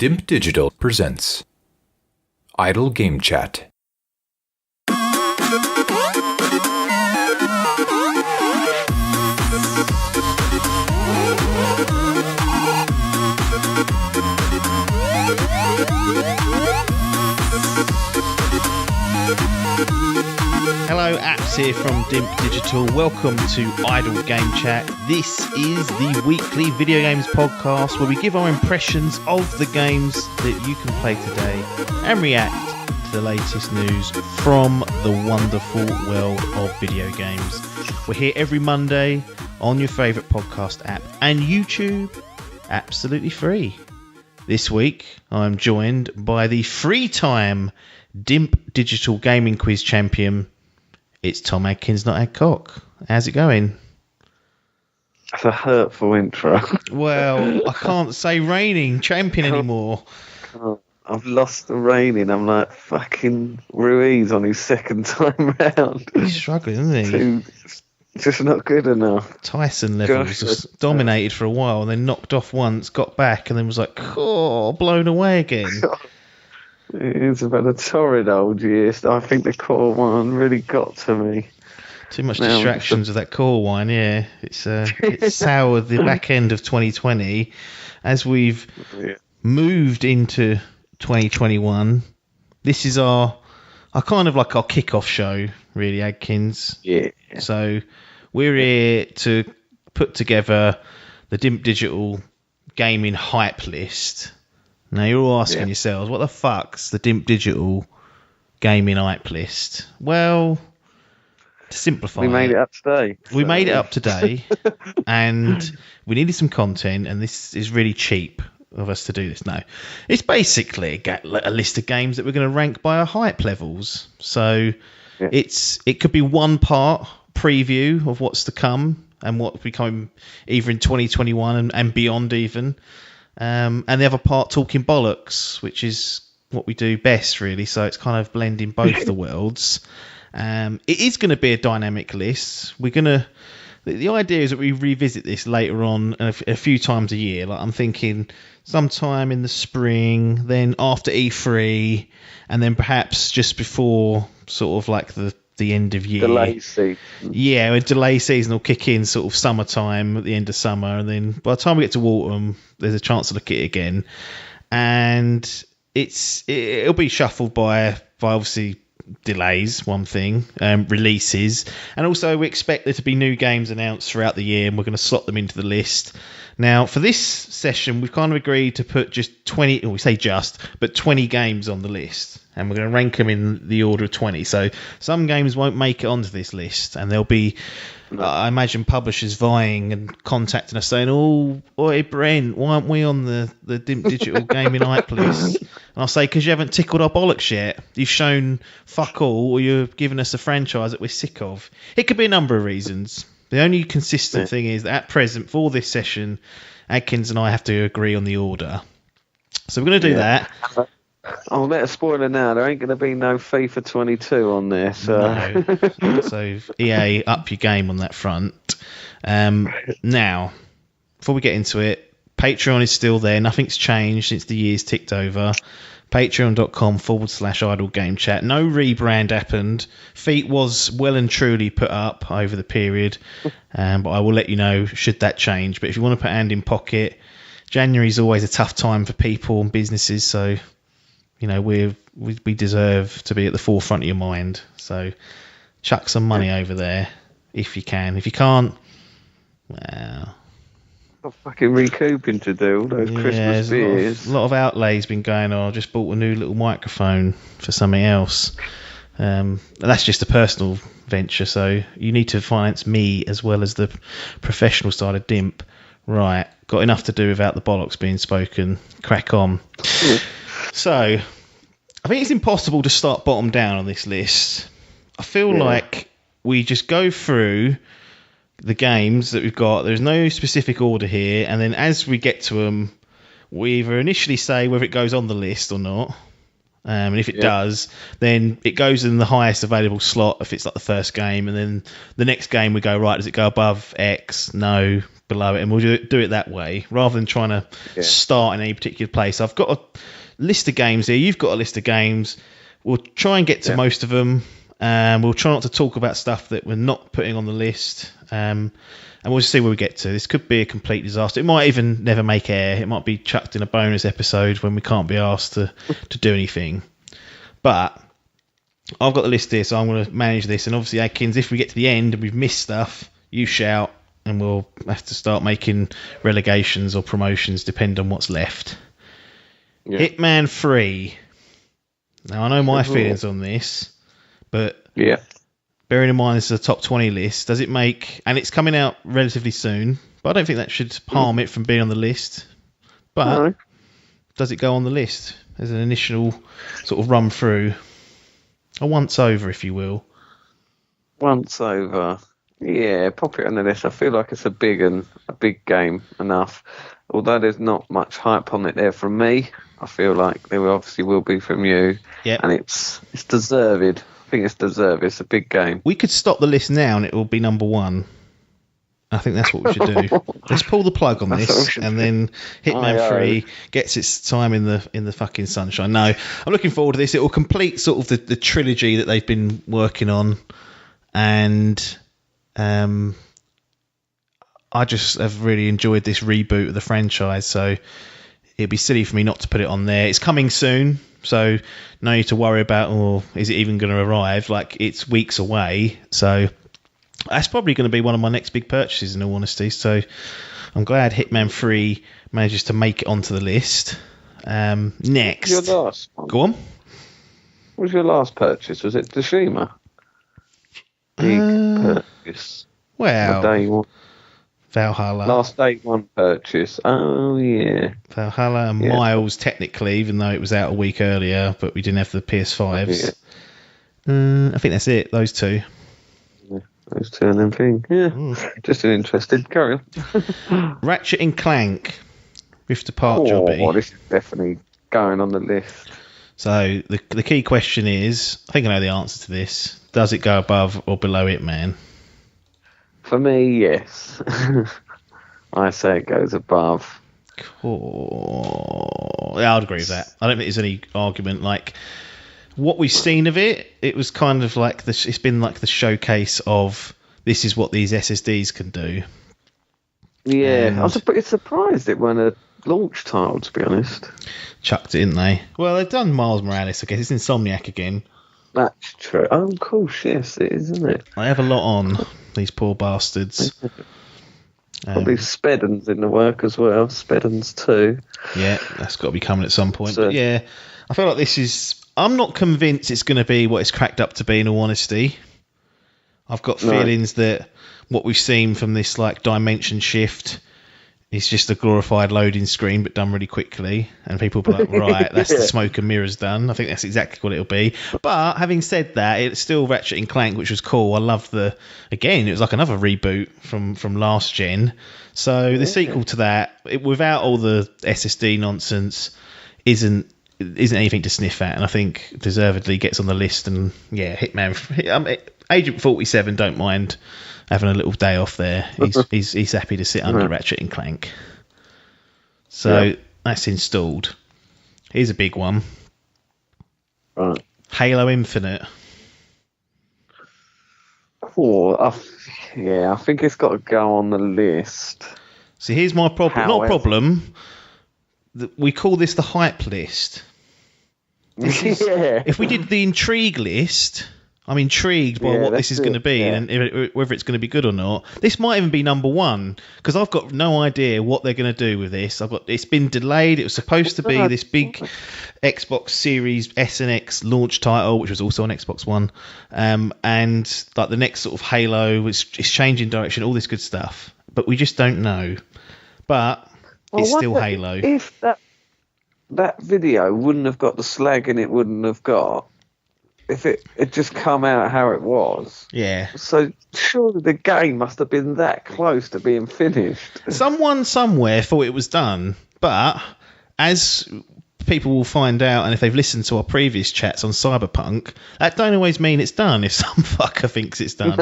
Dimp Digital presents Idle Game Chat. Hello, Apps here from Dimp Digital. Welcome to Idle Game Chat. This is the weekly video games podcast where we give our impressions of the games that you can play today and react to the latest news from the wonderful world of video games. We're here every Monday on your favourite podcast app and YouTube, absolutely free. This week, I'm joined by the three-time Dimp Digital Gaming Quiz champion. It's Tom Adkins, not Adcock. How's it going? That's a hurtful intro. Well, I can't say reigning champion anymore. I've lost the reigning. I'm like fucking Ruiz on his second time round. He's struggling, isn't he? Just not good enough. Tyson levels, just dominated for a while and then knocked off once, got back and then was like, blown away again. It's about a torrid old year. I think the core one really got to me. Too much distractions with that core wine, yeah. It's soured the back end of 2020. As we've moved into 2021, this is our kind of like our kickoff show, really, Adkins. Yeah. So we're here to put together the Dimp Digital gaming hype list. Now you're all asking yourselves, what the fuck's the Dimp Digital gaming hype list? Well, to simplify, we made it up today. We made it up today, and we needed some content, and this is really cheap of us to do this. No, it's basically a list of games that we're going to rank by our hype levels. So it could be one part preview of what's to come and what will become either in 2021 and beyond even. And the other part talking bollocks, which is what we do best, really. So it's kind of blending both the worlds. It is going to be a dynamic list. The idea is that we revisit this later on a few times a year. Like I'm thinking sometime in the spring, then after E3, and then perhaps just before sort of like the end of year. Delay season. Yeah, a delay season will kick in sort of summertime at the end of summer, and then by the time we get to autumn, there's a chance to look at it again. And it'll be shuffled by obviously delays, one thing, releases, and also we expect there to be new games announced throughout the year, and we're going to slot them into the list. Now, for this session, we've kind of agreed to put just 20, or we say just, but 20 games on the list, and we're going to rank them in the order of 20. So some games won't make it onto this list, and there'll be, I imagine, publishers vying and contacting us saying, oi, Brent, why aren't we on the Dimp Digital Gaming Hype list? And I'll say, because you haven't tickled our bollocks yet. You've shown fuck all, or you're giving us a franchise that we're sick of. It could be a number of reasons. The only consistent thing is that at present, for this session, Adkins and I have to agree on the order. So we're going to do that. I'll let a spoiler now. There ain't going to be no FIFA 22 on there. So. No. So EA, up your game on that front. Now, before we get into it, Patreon is still there. Nothing's changed since the year's ticked over. Patreon.com/idle game chat. No rebrand happened. Feet was well and truly put up over the period, but I will let you know should that change. But if you want to put hand in pocket, January is always a tough time for people and businesses, so you know we deserve to be at the forefront of your mind. So chuck some money over there if you can. If you can't, well, got fucking recouping to do, all those Christmas beers. A lot of outlays been going on. I just bought a new little microphone for something else. That's just a personal venture, so you need to finance me as well as the professional side of Dimp. Right, got enough to do without the bollocks being spoken. Crack on. So, I think it's impossible to start bottom down on this list. I feel like we just go through the games that we've got. There's no specific order here, and then as we get to them, we either initially say whether it goes on the list or not, And if it does, then it goes in the highest available slot if it's like the first game, and then the next game we go, right, does it go above X? No, below it, and we'll do it that way rather than trying to start in any particular place. I've got a list of games here. You've got a list of games. We'll try and get to most of them. We'll try not to talk about stuff that we're not putting on the list. And we'll just see where we get to. This could be a complete disaster. It might even never make air. It might be chucked in a bonus episode when we can't be asked to do anything. But I've got the list here, so I'm going to manage this. And obviously, Adkins, if we get to the end and we've missed stuff, you shout, and we'll have to start making relegations or promotions, depending on what's left. Yeah. Hitman 3. Now, I know my feelings on this, but bearing in mind this is a top 20 list, does it make... And it's coming out relatively soon, but I don't think that should harm it from being on the list. But does it go on the list as an initial sort of run through? A once over, if you will. Once over. Yeah, pop it on the list. I feel like it's a big game enough. Although there's not much hype on it there from me, I feel like there obviously will be from you. Yeah. And it's deserved. I think it's deserved. It's a big game. We could stop the list now and it will be number one. I think that's what we should do. Let's pull the plug on this, and then Hitman 3 gets its time in the fucking sunshine. No, I'm looking forward to this. It will complete sort of the trilogy that they've been working on, and I just have really enjoyed this reboot of the franchise, so it'd be silly for me not to put it on there. It's coming soon, so no need to worry about, is it even going to arrive? Like, it's weeks away, so that's probably going to be one of my next big purchases, in all honesty. So I'm glad Hitman 3 manages to make it onto the list. Next. Your last one? Go on. What was your last purchase? Was it Tsushima? Big purchase. Well, day one. Valhalla. Last day one purchase. Oh, yeah. Valhalla and Miles, technically, even though it was out a week earlier, but we didn't have the PS5s. I think that's it, those two. Those two and them thing. Yeah. Just an interesting. Carry on. Ratchet and Clank. Rift Apart jobby. Oh, this is definitely going on the list. So the key question is, I think I know the answer to this. Does it go above or below Hitman? For me, yes. I say it goes above. Cool. Yeah, I'd agree with that. I don't think there's any argument. Like, what we've seen of it, it was kind of like it's been like the showcase of this is what these SSDs can do. Yeah, I was a bit surprised it weren't a launch title, to be honest. Chucked it, didn't they? Well, they've done Miles Morales, I guess. It's Insomniac again. That's true. Oh, of course, yes, it is, isn't it? They have a lot on, these poor bastards. Probably Speddens in the work as well. Speddens 2. Yeah, that's got to be coming at some point. But yeah, I feel like this is... I'm not convinced it's going to be what it's cracked up to be, in all honesty. I've got feelings that what we've seen from this like dimension shift is just a glorified loading screen, but done really quickly. And people will be like, right, that's the smoke and mirrors done. I think that's exactly what it'll be. But having said that, it's still Ratchet and Clank, which was cool. I love again, it was like another reboot from last gen. So the sequel to that, without all the SSD nonsense, isn't anything to sniff at, and I think deservedly gets on the list. And yeah, Hitman, Agent 47, don't mind having a little day off there. He's happy to sit under Ratchet and Clank. So that's installed. Here's a big one. Right. Halo Infinite. Oh, I think it's got to go on the list. See, here's my problem. Not a problem. We call this the hype list. If we did the intrigue list, I'm intrigued by what this is going to be and whether it's going to be good or not. This might even be number one because I've got no idea what they're going to do with this. It's been delayed. It was supposed to be this big Xbox Series S and X launch title, which was also on Xbox One, and like the next sort of Halo, it's changing direction, all this good stuff. But we just don't know. But it's still Halo. If that video wouldn't have got the slagging it wouldn't have got, if it just come out how it was. Yeah. So surely the game must have been that close to being finished. Someone somewhere thought it was done, but as people will find out, and if they've listened to our previous chats on Cyberpunk, that don't always mean it's done if some fucker thinks it's done.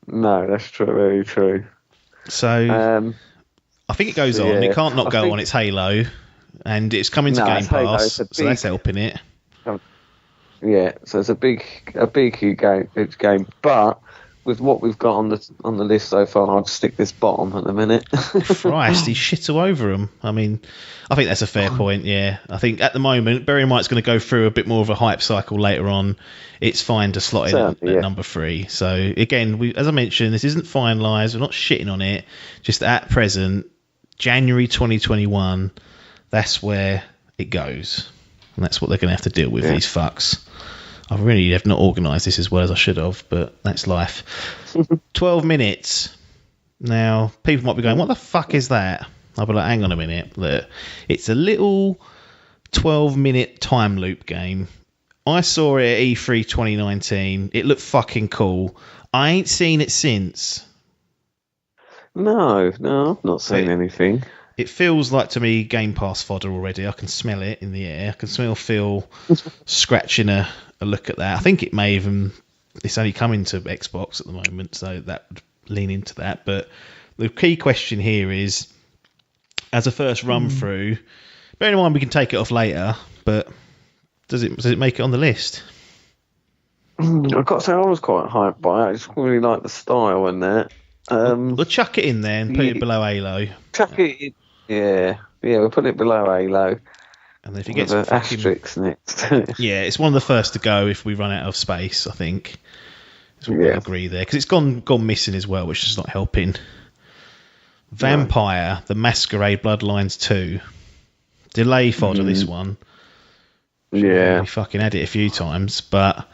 No, that's true, very true. So I think it goes on. It can't not go on. It's Halo, and it's coming to Game Pass, so that's helping it. Yeah, so it's a big game, but with what we've got on the list so far, I'd stick this bottom at the minute. Christ, he's shit all over him. I mean, I think that's a fair point, yeah. I think at the moment, bearing in mind it's going to go through a bit more of a hype cycle later on, it's fine to slot in at number 3. So, again, as I mentioned, this isn't finalised. We're not shitting on it. Just at present, January 2021, that's where it goes. And that's what they're going to have to deal with, these fucks. I really have not organised this as well as I should have, but that's life. 12 minutes. Now, people might be going, what the fuck is that? I'll be like, hang on a minute. Look, it's a little 12-minute time loop game. I saw it at E3 2019. It looked fucking cool. I ain't seen it since. No, I've not seen anything. It feels like, to me, Game Pass fodder already. I can smell it in the air. I can smell Phil scratching a look at that. I think it may even... It's only coming to Xbox at the moment, so that would lean into that. But the key question here is, as a first run through, bear in mind we can take it off later, but does it make it on the list? I've got to say, I was quite hyped by it. I just really like the style and that. We'll chuck it in there and put it below Halo. Chuck it in. Yeah, we'll put it below Halo. And then if it gets an asterisk next. Yeah, it's one of the first to go if we run out of space, I think. So we'll agree there. Because it's gone missing as well, which is not helping. Vampire, The Masquerade Bloodlines 2. Delay fodder, this one. Yeah. We fucking had it a few times, but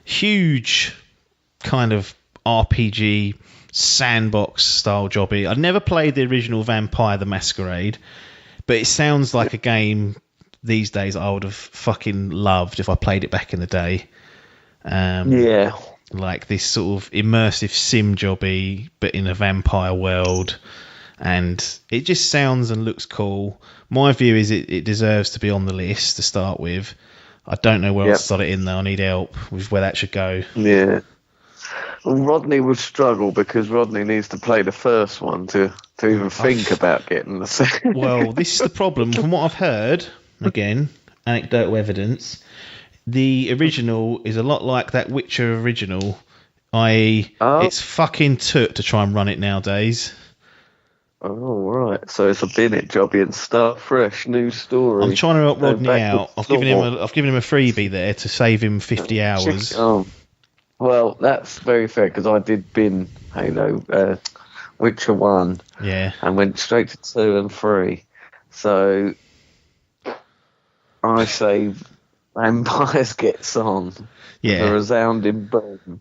huge kind of RPG sandbox style jobby. I'd never played the original Vampire the Masquerade, but it sounds like a game these days I would have fucking loved if I played it back in the day. Like this sort of immersive sim jobby, but in a vampire world. And it just sounds and looks cool. My view is it deserves to be on the list to start with. I don't know where else to slot it in though. I need help with where that should go. Yeah. Well, Rodney would struggle because Rodney needs to play the first one to even think about getting the second. Well, this is the problem. From what I've heard, again, anecdotal evidence, the original is a lot like that Witcher original, i.e. it's fucking took to try and run it nowadays. Oh, right. So it's a binnet jobby and start fresh, new story. I'm trying to help Rodney out. I've given him a freebie there to save him 50 hours. Well, that's very fair because I did bin Halo, Witcher 1, and went straight to 2 and 3. So I say Vampires gets on. A resounding boom.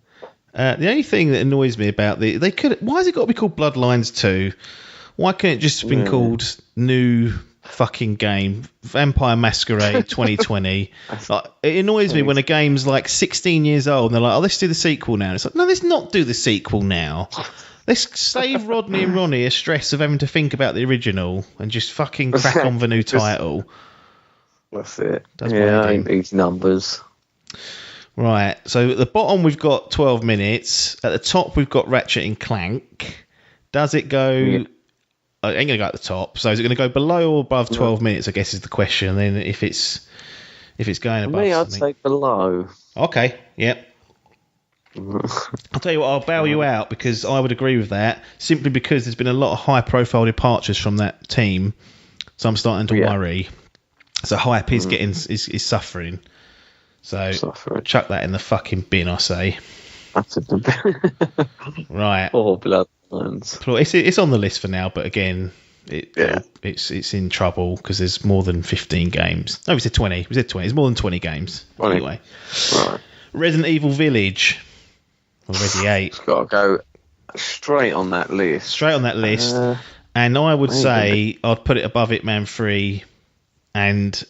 The only thing that annoys me about why has it got to be called Bloodlines 2? Why can't it just have been called New Fucking Game Vampire Masquerade 2020? It annoys me when a game's like 16 years old and they're like, oh, let's do the sequel now. It's like, no, let's not do the sequel now. Let's save Rodney and Ronnie a stress of having to think about the original and just fucking crack on the new title. That's it. I ain't these numbers. Right, so at the bottom we've got 12 minutes. At the top we've got Ratchet and Clank. Does it go... Yeah. It ain't going to go at the top. So is it going to go below or above 12 minutes, I guess is the question. And then if it's going above... Me, I'd say below. Okay, yep. I'll tell you what, I'll bail you out because I would agree with that, simply because there's been a lot of high-profile departures from that team. So I'm starting to worry. So hype is is suffering. So chuck that in the fucking bin, I say. That's a bin. Right. Or Bloodlines. It's on the list for now, but again, it's in trouble because there's more than 15 games. No, we said 20. It's more than 20 games. 20. Anyway. Right. Resident Evil Village. Already 8. It's got to go straight on that list. And I would say I'd put it above Hitman 3. And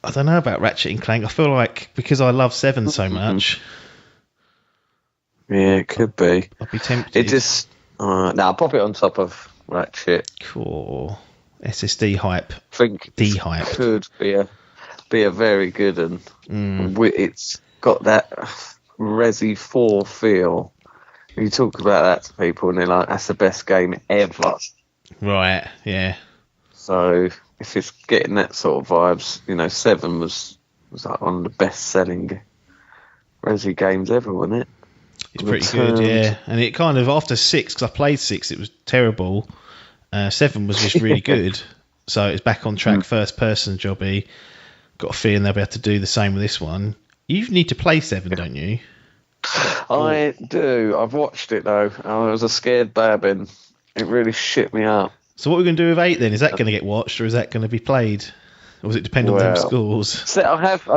I don't know about Ratchet and Clank. I feel like because I love 7 so much. Yeah, it could be. I'd be tempted. It just... I'll pop it on top of Ratchet. Cool. SSD hype. I think D-hype. could be a very good one. It's got that Resi 4 feel. You talk about that to people and they're like, that's the best game ever. Right, yeah. So if it's getting that sort of vibes, 7 was like one of the best selling Resi games ever, wasn't it? It's pretty good, yeah. And it kind of, after 6, because I played 6, it was terrible. 7 was just really good. So it's back on track, first person jobby. Got a feeling they'll be able to do the same with this one. You need to play 7, don't you? I do. I've watched it though. I was a scared babbin. It really shit me up. So what are we going to do with 8 then? Is that going to get watched or is that going to be played? Or does it depend on them scores? So I have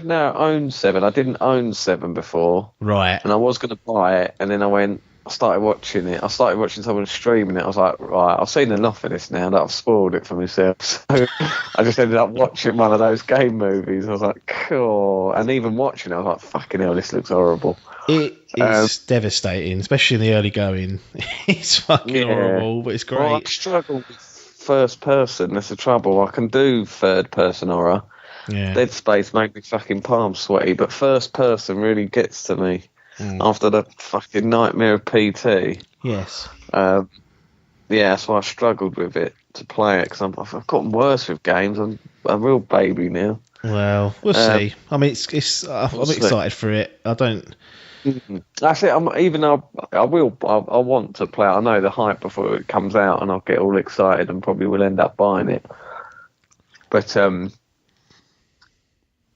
now owned 7. I didn't own 7 before. Right. And I was going to buy it, and then I started watching it. I started watching someone streaming it. I was like, right, I've seen enough of this now that I've spoiled it for myself. So I just ended up watching one of those game movies. I was like, cool. And even watching it, I was like, fucking hell, this looks horrible. It is devastating, especially in the early going. It's fucking horrible, but it's great. Well, I struggle with first person. That's the trouble. I can do third person horror. Yeah. Dead Space make me fucking palms sweaty, but first person really gets to me after the fucking nightmare of PT. Yes. That's why I struggled with it to play it, because I've gotten worse with games. I'm a real baby now. Well, we'll see. I mean, I'm excited for it. I don't. Actually, I want to play it. I know the hype before it comes out, and I'll get all excited and probably will end up buying it. But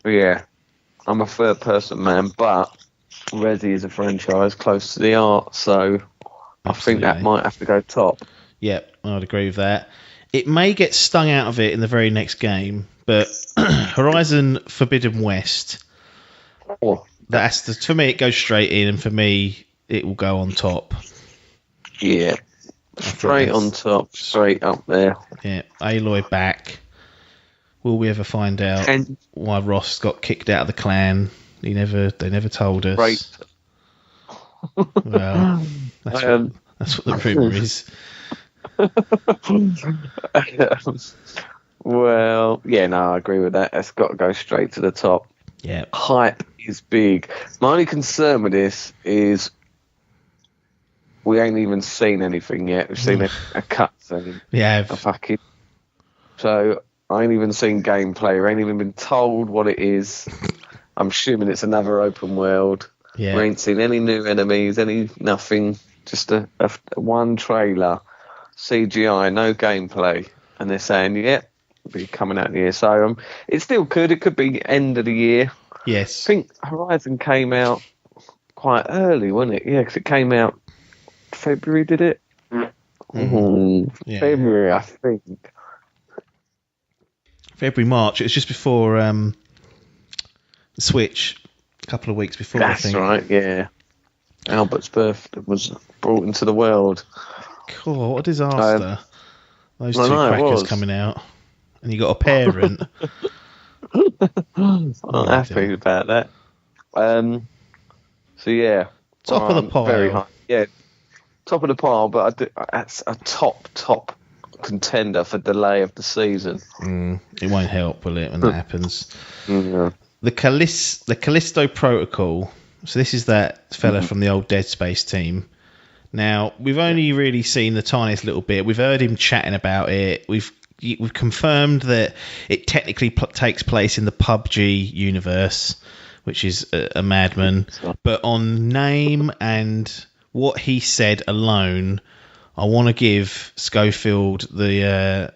yeah, I'm a third person man, but Resi is a franchise close to the art, so I think that might have to go top. Yep, I'd agree with that. It may get stung out of it in the very next game, but Horizon Forbidden West, for me it goes straight in, and for me it will go on top. Yeah, straight on top, straight up there. Yeah, Aloy back. Will we ever find out why Ross got kicked out of the clan? They never told us. Right. Well, that's what the rumour is. Well, yeah, no, I agree with that. It's got to go straight to the top. Yeah. Hype is big. My only concern with this is we ain't even seen anything yet. We've seen a cutscene. Yeah. So I ain't even seen gameplay. We ain't even been told what it is. I'm assuming it's another open world. Yeah. We ain't seen any new enemies, nothing. Just a one trailer, CGI, no gameplay, and they're saying, "Yep, it'll be coming out in the year." So it still could. It could be end of the year. Yes. I think Horizon came out quite early, wasn't it? Yeah, because it came out February, did it? Yeah. February, I think. February, March. It was just before the Switch. A couple of weeks before. That's I think. right. Yeah. Albert's birthday was brought into the world. Cool, what a disaster. Those two crackers coming out. And you got a parent. I'm happy about that. So yeah. Top of the pile. Very high. Yeah. Top of the pile, but that's a top contender for delay of the season. It won't help, will it, when that happens? Yeah. The Callisto Protocol. So this is that fella from the old Dead Space team. Now, we've only really seen the tiniest little bit. We've heard him chatting about it. We've confirmed that it technically takes place in the PUBG universe, which is a madman. But on name and what he said alone, I want to give Schofield the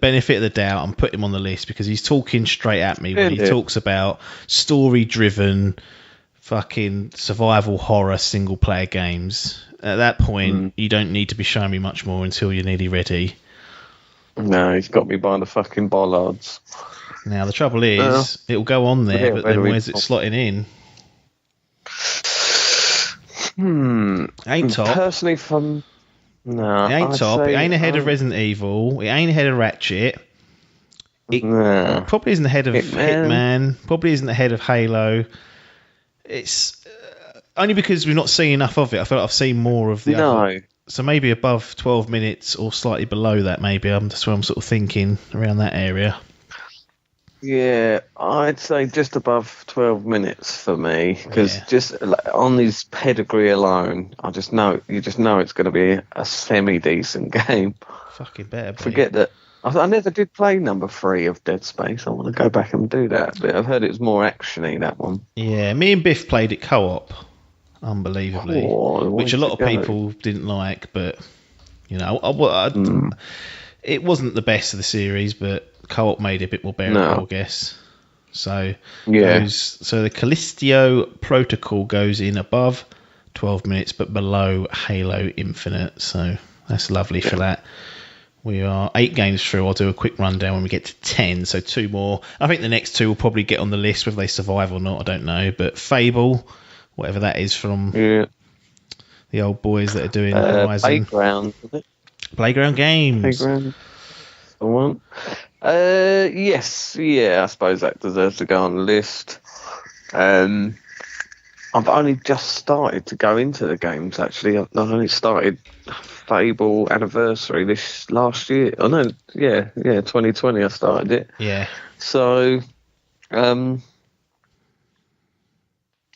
benefit of the doubt and put him on the list, because he's talking straight at me when he talks about story-driven fucking survival horror single player games. At that point, you don't need to be showing me much more until you're nearly ready. No, he's got me by the fucking bollards. Now, the trouble is, it'll go on there, but then where's it slotting in? Ain't top. Personally, no. It ain't top. It ain't ahead of Resident Evil. It ain't ahead of Ratchet. It probably isn't ahead of Hitman. Probably isn't ahead of Halo. It's only because we've not seen enough of it. I feel like I've seen more of the So maybe above 12 minutes or slightly below that, maybe. That's what I'm sort of thinking, around that area. Yeah, I'd say just above 12 minutes for me, because just on his pedigree alone, you just know it's going to be a semi-decent game. Fucking better be. Forget that. I never did play number 3 of Dead Space. I want to go back and do that. But I've heard it was more actiony, that one. Yeah, me and Biff played it co-op, unbelievably, which a lot of people didn't like, but, you know, it wasn't the best of the series, but co-op made it a bit more bearable, I guess. So, so the Callisto Protocol goes in above 12 minutes, but below Halo Infinite. So that's lovely for that. We are 8 games through. I'll do a quick rundown when we get to 10. So 2 more. I think the next 2 will probably get on the list, whether they survive or not, I don't know. But Fable, whatever that is from the old boys that are doing Horizon. Playground, isn't it? Playground Games. Playground. The one. Yes, I suppose that deserves to go on the list. I've only just started to go into the games, actually. I've only started Fable Anniversary this last year. Oh, no, 2020 I started it. Yeah. So, the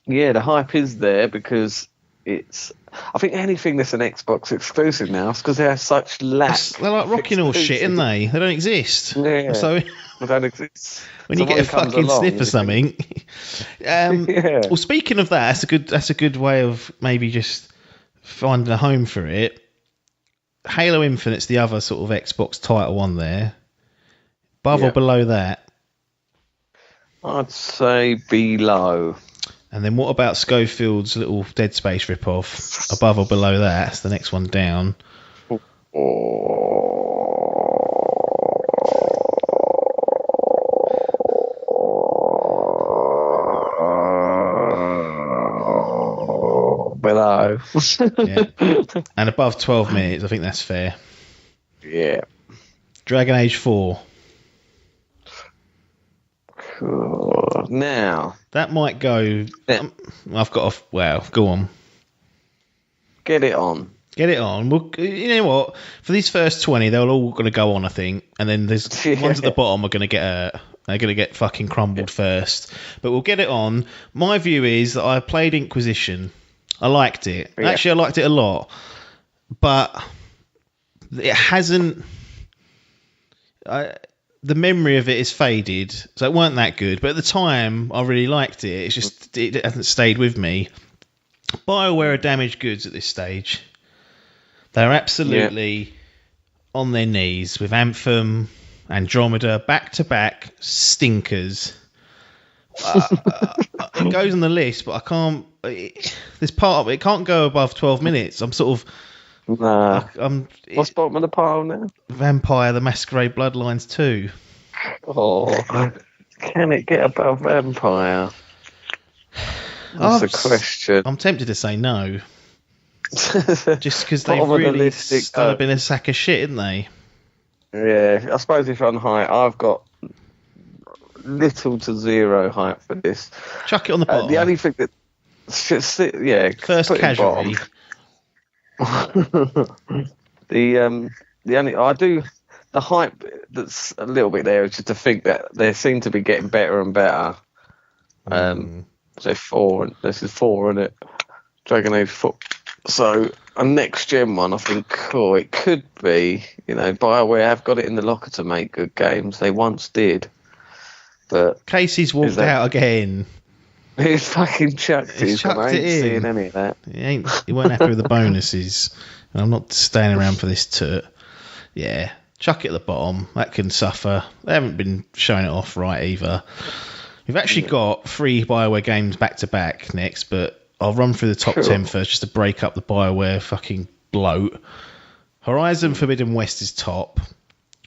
hype is there because I think anything that's an Xbox exclusive now is because they have such lack. They're like rocking all shit, aren't they? They don't exist. Yeah. So they don't exist. When you get a fucking sniff or something. Well, speaking of that, that's a good way of maybe just finding a home for it. Halo Infinite's the other sort of Xbox title on there. Above or below that? I'd say below. And then what about Schofield's little Dead Space rip-off? Above or below that? That's the next one down. Below. And above 12 minutes, I think that's fair. Yeah. Dragon Age 4. Now that might go. I've got a. Well, go on. Get it on. Well, you know what? For these first 20, they're all going to go on, I think, and then there's ones at the bottom are going to get they're going to get fucking crumbled first. But we'll get it on. My view is that I played Inquisition. I liked it. Yeah. Actually, I liked it a lot, but it hasn't. The memory of it is faded, so it weren't that good. But at the time, I really liked it. It's just it hasn't stayed with me. BioWare are damaged goods at this stage. They're absolutely on their knees with Anthem, Andromeda, back-to-back stinkers. It goes on the list, but I can't. This part of it can't go above 12 minutes. I'm sort of. Nah. What's bottom of the pile now? Vampire: The Masquerade Bloodlines 2. Oh, can it get above Vampire? That's a question. I'm tempted to say no. Just because they've really started being a sack of shit, haven't they? Yeah, I suppose if on height, I've got little to zero hype for this. Chuck it on the bottom. The only thing that should sit, first casualty. The hype that's a little bit there is just to think that they seem to be getting better and better. So 4, this is 4, isn't it? Dragon Age 4. So a next gen one, I think. It could be. You know, BioWare have got it in the locker to make good games. They once did, but Casey's walked out again. He's fucking chucked it. I ain't seeing any of that. He weren't happy with the bonuses. And I'm not staying around for this toot. Yeah, chuck it at the bottom. That can suffer. They haven't been showing it off right either. We've actually got 3 BioWare games back to back next, but I'll run through the top 10 first just to break up the BioWare fucking bloat. Horizon Forbidden West is top.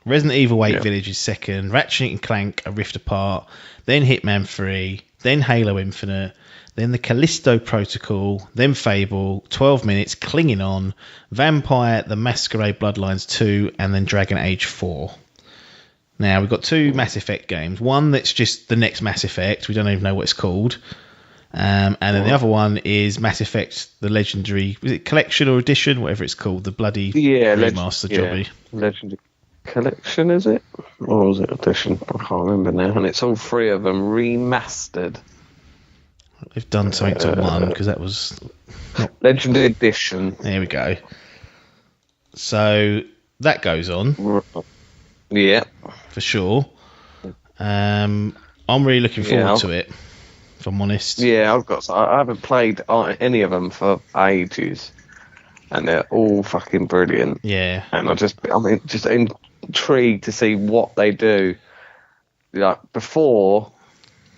Resident Evil 8 Village is second. Ratchet and Clank: A Rift Apart. Then Hitman 3. Then Halo Infinite. Then the Callisto Protocol. Then Fable. 12 minutes. Clinging On. Vampire: The Masquerade Bloodlines 2. And then Dragon Age 4. Now, we've got 2 Mass Effect games. One that's just the next Mass Effect. We don't even know what it's called. And then the other one is Mass Effect, the Legendary, was it Collection or Edition, whatever it's called, the bloody remaster jobby. Legendary Collection, is it? Or was it Edition? I can't remember now. And it's all three of them remastered. They've done something to one, because that was... Legendary Edition. There we go. So, that goes on. Yeah. For sure. I'm really looking forward to it, if I'm honest. Yeah, I haven't played any of them for ages, and they're all fucking brilliant. Yeah, and I'm just intrigued to see what they do. Like before,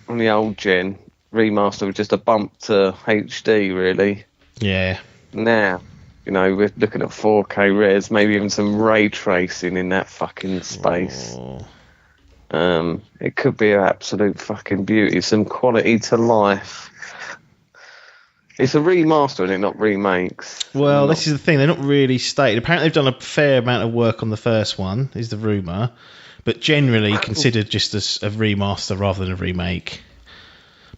on the old gen, remaster was just a bump to HD, really. Yeah. Now, we're looking at 4K res, maybe even some ray tracing in that fucking space. Oh. It could be an absolute fucking beauty, some quality to life. It's a remaster, and it not remakes. Well, this is the thing; they're not really stated. Apparently, they've done a fair amount of work on the first one, is the rumor, but generally considered just as a remaster rather than a remake.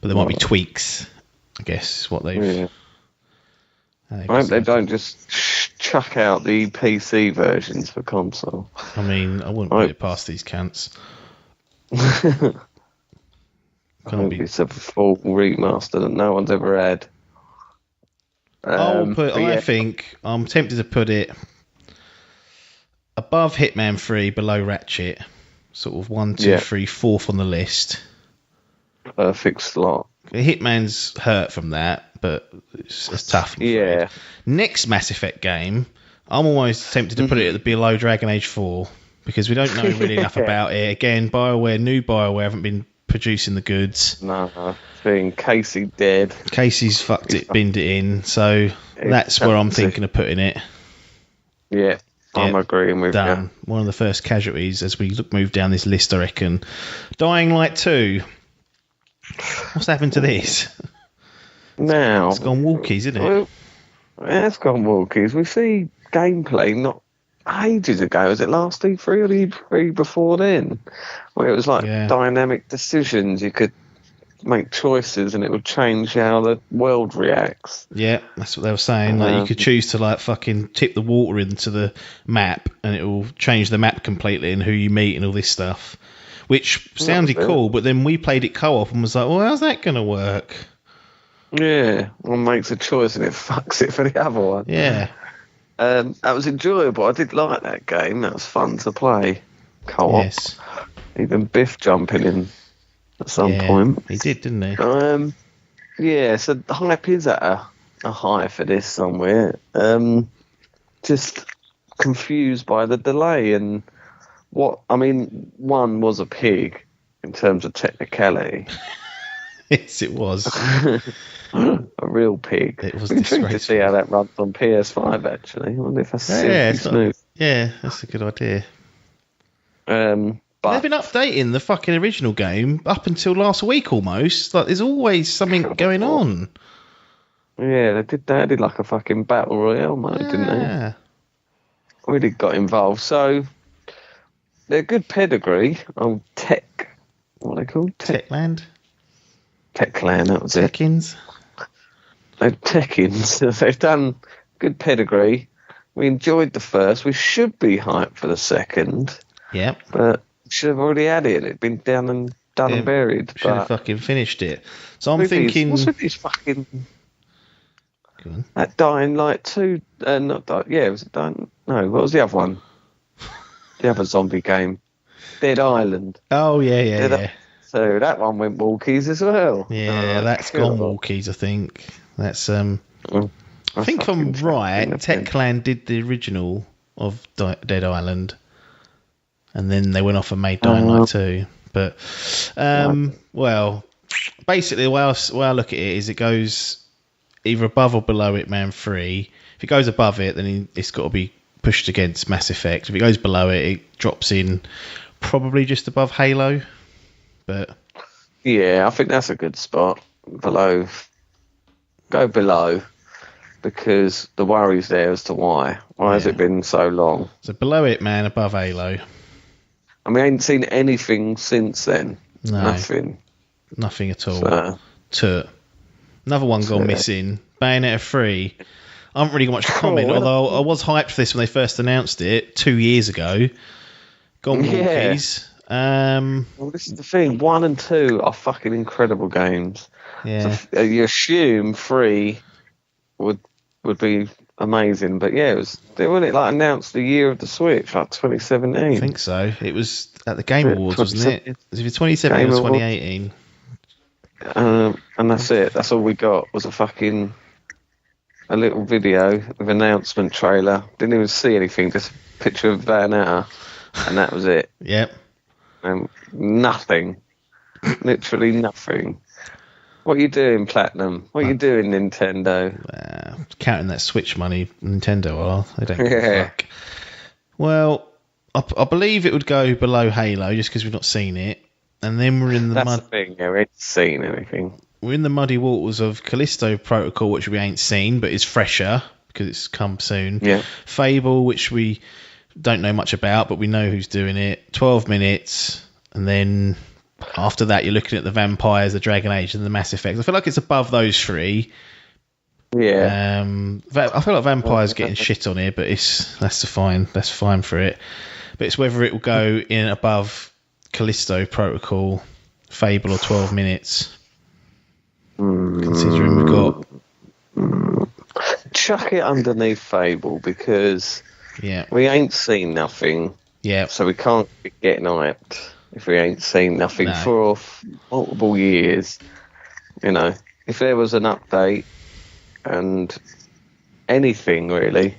But there might be tweaks, I guess, is what they've. Yeah. I hope they don't just chuck out the PC versions for console. I mean, I wouldn't put it past these cunts. I hope it's a full remaster that no one's ever had. I think I'm tempted to put it above Hitman 3, below Ratchet, sort of 1, 2, 3, fourth on the list. Perfect slot. Hitman's hurt from that, but it's tough. Yeah. Next Mass Effect game, I'm almost tempted to put it at below Dragon Age 4 because we don't know really enough about it. Again, new BioWare haven't been producing the goods. No, being Casey dead. Casey's fucked it, binned it in, so that's where I'm thinking of putting it. Yeah, I'm agreeing with you. One of the first casualties as we move down this list, I reckon. Dying Light 2. What's happened to this? Now it's gone walkies, isn't it? Well, it's gone walkies. We see gameplay not ages ago. Was it last E3 or the E3 before then? Where it was like dynamic decisions. You could make choices and it would change how the world reacts. Yeah, that's what they were saying. Like you could choose to like fucking tip the water into the map and it will change the map completely and who you meet and all this stuff. Which sounded cool, but then we played it co-op and was like, well, how's that going to work? Yeah, one makes a choice and it fucks it for the other one. Yeah. That was enjoyable. I did like that game. That was fun to play co-op. Yes. Even Biff jumping in at some point. He did, didn't he? Yeah, so the hype is at a high for this somewhere. Just confused by the delay and one was a pig in terms of technicality. Yes, it was. A real pig. It was disgraceful. To see how that runs on PS5, actually. I wonder if that's smooth. Yeah, that's a good idea. But they've been updating the fucking original game up until last week almost. Like, there's always something going on. Yeah, they did like a fucking battle royale mode, didn't they? Yeah. Really got involved. So, they're good pedigree on tech. What are they called? Techland? Techland, that was it. Tekkins? Tekkins. They've done good pedigree. We enjoyed the first. We should be hyped for the second. Yep. But should have already had it. It'd been done and buried. Should have fucking finished it. So I'm thinking... What's with these fucking... That Dying Light 2... was it Dying... No, what was the other one? The other zombie game. Dead Island. Oh, yeah. So that one went walkies as well. Yeah, that's gone walkies, I think. That's... I think if I'm right, Techland did the original of Dead Island. And then they went off and made Dying Light 2. But, well, basically the way I look at it is it goes either above or below Hitman 3. If it goes above it, then it's got to be pushed against Mass Effect. If it goes below it, it drops in probably just above Halo. But yeah, I think that's a good spot. Below. Go below. Because the worry's there as to why. Why has it been so long? So below Hitman, above Halo. I mean, I ain't seen anything since then. No. Nothing. Nothing at all. Another one gone missing. Bayonetta 3. I haven't really got much to comment, although I was hyped for this when they first announced it 2 years ago. Gone walkies. Well, this is the thing. 1 and 2 are fucking incredible games. Yeah. So, you assume 3 would be amazing, but yeah, they weren't announced the year of the Switch, like 2017. I think so. It was at the Game Awards, wasn't it? Was it 2017 or 2018? And that's it. That's all we got was a little video of an announcement trailer. Didn't even see anything, just a picture of Bayonetta, and that was it. Yep. Nothing. Literally nothing. What are you doing, Platinum? What are you doing, Nintendo? Counting that Switch money, Nintendo are. They don't give a fuck. Well, I believe it would go below Halo just because we've not seen it. And then we're in the That's the thing, yeah, we ain't seen anything. We're in the muddy waters of Callisto Protocol, which we ain't seen, but is fresher because it's come soon. Yeah. Fable, which we don't know much about, but we know who's doing it. 12 minutes, and then after that, you're looking at the Vampires, the Dragon Age, and the Mass Effect. I feel like it's above those three. Yeah. I feel like Vampires getting shit on here, but that's fine for it. But it's whether it will go in above Callisto Protocol, Fable, or 12 minutes. Considering we've got chuck it underneath Fable because we ain't seen nothing. Yeah. So we can't be getting hyped if we ain't seen nothing for multiple years. You know, if there was an update and anything really.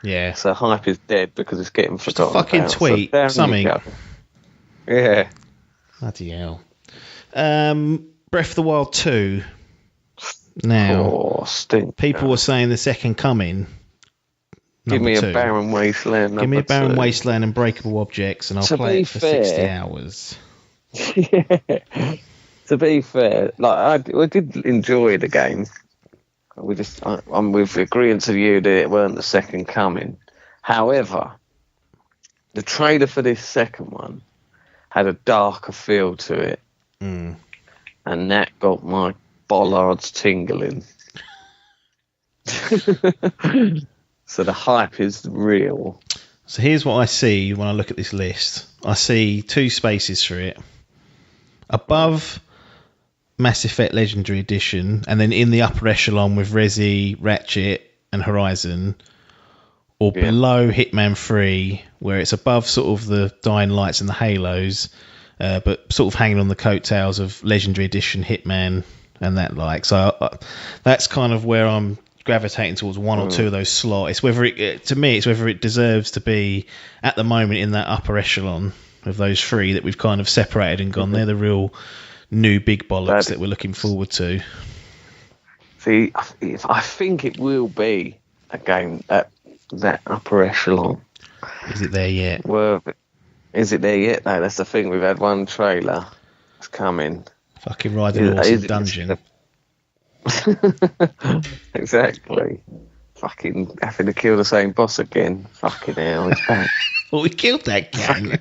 Yeah. So hype is dead because it's getting forgotten. Just a fucking about. tweet, So something. Yeah. Bloody hell. Breath of the Wild 2. Now, people were saying the second coming. Give me 2. a Barren Wasteland. Give me a Barren 2. Wasteland and Breakable Objects, and I'll play it for 60 hours. Yeah. To be fair, I did enjoy the game. I'm with agreeing to you that it weren't the second coming. However, the trailer for this second one had a darker feel to it, and that got my bollards tingling. So the hype is real. So here's what I see when I look at this list. I see 2 spaces for it. Above Mass Effect Legendary Edition, and then in the upper echelon with Resi, Ratchet, and Horizon, or below Hitman 3, where it's above sort of the Dying Lights and the Halos, but sort of hanging on the coattails of Legendary Edition, Hitman, and that like. So that's kind of where I'm gravitating towards one or two of those slots. It's whether it deserves to be at the moment in that upper echelon of those 3 that we've kind of separated and gone. They're the real new big bollocks that we're looking forward to. See, I think it will be a game at that upper echelon. Is it there yet? Is it there yet? No, that's the thing. We've had one trailer. It's coming. Fucking riding a horse in dungeon. Exactly. Fucking having to kill the same boss again. Fucking hell, it's back. Well, we killed that guy.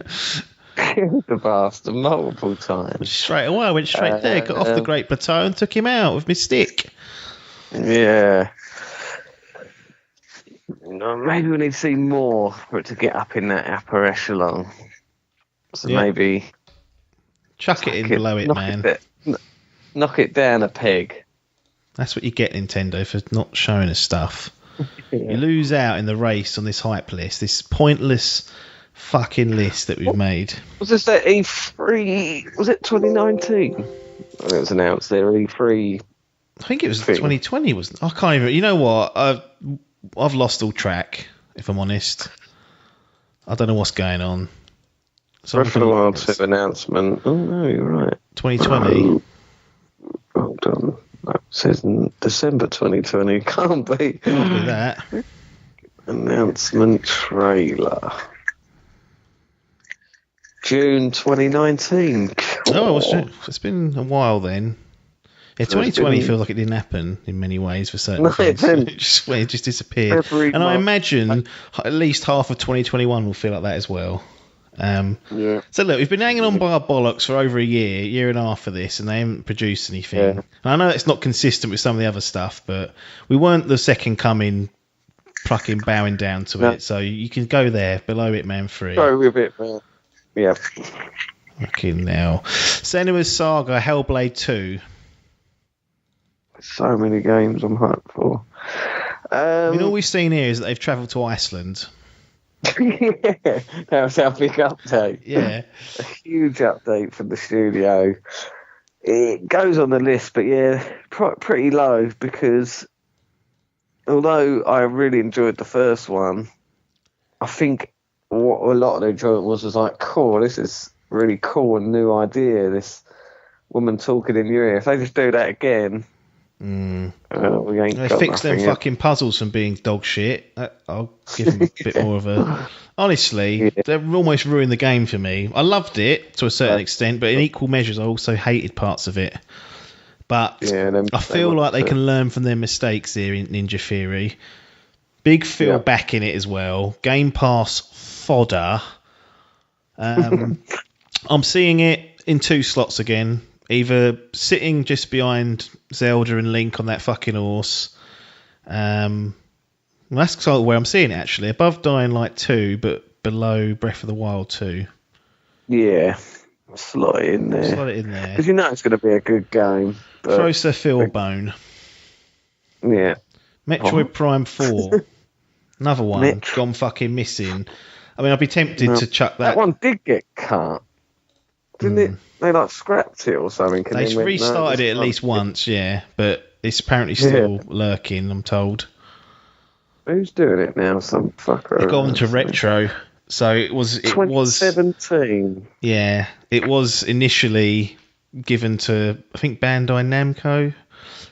Killed the bastard multiple times. Straight away, I went straight there, got off the Great Plateau and took him out with my stick. Yeah. Maybe we need to see more for it to get up in that upper echelon. So maybe... Chuck it in below it, man. Knock it down a peg. That's what you get, Nintendo, for not showing us stuff. You lose out in the race on this hype list, this pointless fucking list that we've made. Was this that E3? Was it 2019? It was announced there, E3. I think it was 2020, wasn't it? I can't even... You know what? I've lost all track, if I'm honest. I don't know what's going on. Breath of the Wild 2 announcement. Oh, no, you're right. 2020. Hold on. It says December 2020. Can't be. Can't be that. Announcement trailer. June 2019. Oh, it's been a while then. Yeah, 2020 feels like it didn't happen in many ways for certain things. It just disappeared. And I imagine at least half of 2021 will feel like that as well. Yeah. So look, we've been hanging on by our bollocks for over a year and a half for this, and they haven't produced anything. Yeah. And I know it's not consistent with some of the other stuff, but we weren't the second coming, fucking bowing down to it. So you can go there below Hitman 3. Go with it, man. Yeah. Fucking hell. Senua's Saga, Hellblade 2. So many games I'm hyped for. I mean, all we've seen here is that they've travelled to Iceland. Yeah, that was our big update. Yeah. A huge update from the studio. It goes on the list, but yeah, pretty low because although I really enjoyed the first one, I think what a lot of the enjoyment was like, cool, this is really cool and new idea. This woman talking in your ear. If they just do that again, we ain't They got fixed them nothing fucking puzzles from being dog shit. I'll give them a bit more of a... Honestly, they've almost ruined the game for me. I loved it to a certain extent, but in equal measures, I also hated parts of it. But I feel like they can learn from their mistakes here in Ninja Theory. Big Phil back in it as well. Game Pass fodder. I'm seeing it in 2 slots again. Either sitting just behind Zelda and Link on that fucking horse. That's sort of where I'm seeing it, actually. Above Dying Light 2, but below Breath of the Wild 2. Yeah. Slot it in there. Slot it in there. Because you know it's going to be a good game. Throw Sir Phil bone. Yeah. Metroid Prime 4. Another one. Gone fucking missing. I mean, I'd be tempted to chuck that. That one did get cut. Didn't it? They like scrapped it or something. They restarted it at least once, yeah. But it's apparently still lurking, I'm told. Who's doing it now? Some fucker. They've gone to retro. So it was 2017. Yeah. It was initially given to, I think, Bandai Namco.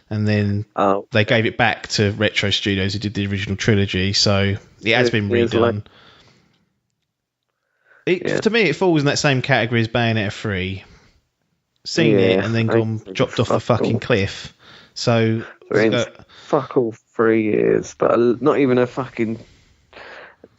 And then they gave it back to Retro Studios who did the original trilogy. So it has been redone. To me, it falls in that same category as Bayonetta 3. Seen it and then dropped off a fucking cliff. So fuck all 3 years, but not even a fucking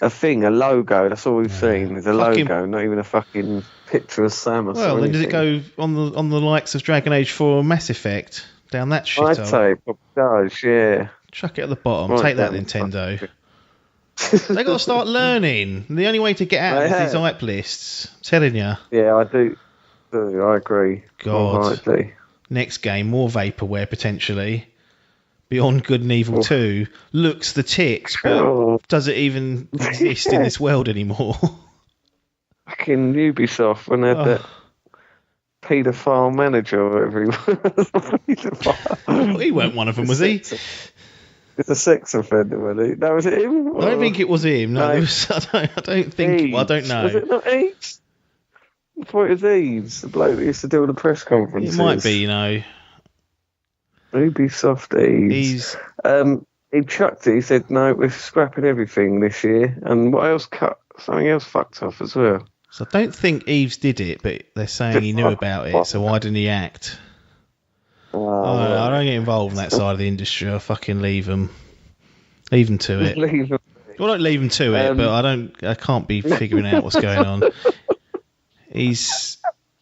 a logo. That's all we've seen. There's a logo, not even a fucking picture of Samus. Well, then does it go on the likes of Dragon Age 4 or Mass Effect down that shit? I'd say it does, yeah. Chuck it at the bottom. Take that, Nintendo. They got to start learning. The only way to get out of these hype lists. I'm telling you. Yeah, I do. I agree. God. Next game, more vaporware potentially. Beyond Good and Evil 2 looks the tits, but does it even exist in this world anymore? Fucking Ubisoft when they had that paedophile manager or whatever he was. He weren't one of them, was he? It's a sex offender, was he? No, was it him? I don't think it was him. No, I don't think. Well, I don't know. Was it not Eves? I thought it was Eves, the bloke that used to do all the press conferences. It might be, you know. Ubisoft Eves. He chucked it. He said, "No, we're scrapping everything this year." And what else cut? Something else fucked off as well. So I don't think Eves did it, but they're saying he knew about it. So why didn't he act? I don't get involved in that side of the industry. I fucking leave them to it. Well, don't leave them to it, but I can't be figuring out what's going on. He's,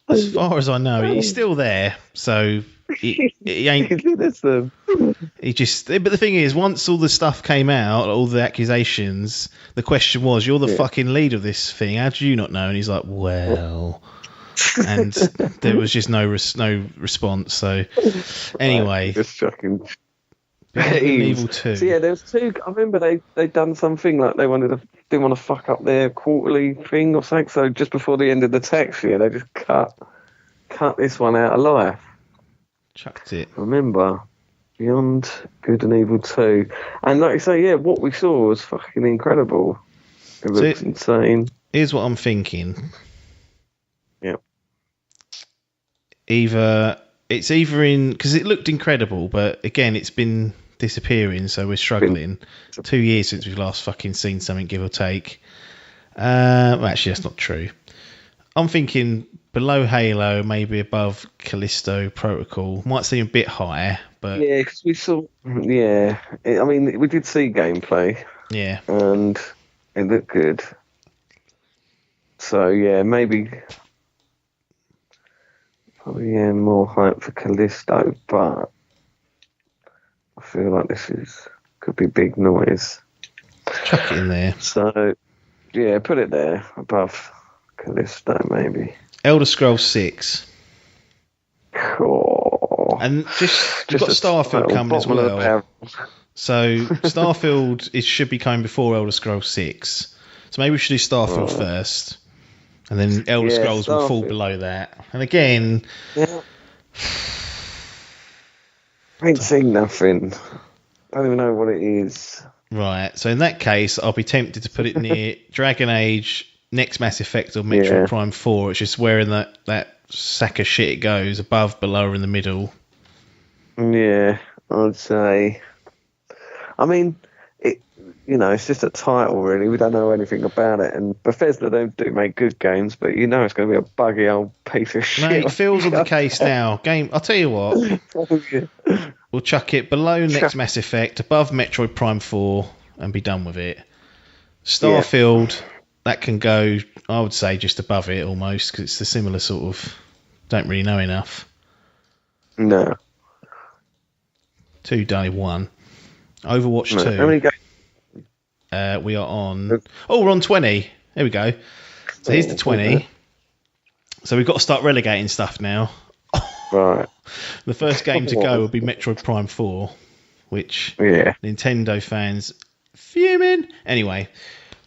as far as I know, he's still there. So he ain't. He just. But the thing is, once all the stuff came out, all the accusations, the question was, "You're the fucking lead of this thing. How do you not know?" And he's like, "Well." And there was just no response. So anyway, just fucking Evil 2. So yeah, there was 2. I remember they'd done something like they didn't want to fuck up their quarterly thing or something. So just before the end of the tax year, they just cut this one out of life. Chucked it. Remember, Beyond Good and Evil 2, and like you say, yeah, what we saw was fucking incredible. It looks insane. Here's what I'm thinking. Yep. It's either in, because it looked incredible, but again, it's been disappearing, so we're struggling. 2 years since we've last fucking seen something, give or take. Well, actually, that's not true. I'm thinking below Halo, maybe above Callisto Protocol. Might seem a bit higher, but yeah, because we saw. Yeah, I mean, we did see gameplay. Yeah, and it looked good. So yeah, maybe probably more hype for Callisto, but I feel like could be big noise. Chuck it in there. So yeah, put it there above Callisto maybe. Elder Scrolls 6. Oh, And we've got Starfield coming as well. So Starfield should be coming before Elder Scrolls 6. So maybe we should do Starfield first. And then Elder Scrolls will fall below that. And again... Yeah. I ain't seen nothing. I don't even know what it is. Right. So in that case, I'll be tempted to put it near Dragon Age, next Mass Effect, or Metroid Prime 4. It's just where in that sack of shit it goes, above, below, or in the middle. Yeah, I'd say... I mean, it's just a title, really. We don't know anything about it. And Bethesda don't do make good games, but it's going to be a buggy old piece of shit. Mate, it feels on the case now. I'll tell you what. We'll chuck it below next Mass Effect, above Metroid Prime 4, and be done with it. Starfield, that can go, I would say, just above it almost, because it's a similar sort of... Don't really know enough. No. 2 day 1. Overwatch 2. How many games? We are on... Oh, we're on 20. There we go. So here's the 20. So we've got to start relegating stuff now. Right. The first game to go will be Metroid Prime 4, which Nintendo fans fuming. Anyway,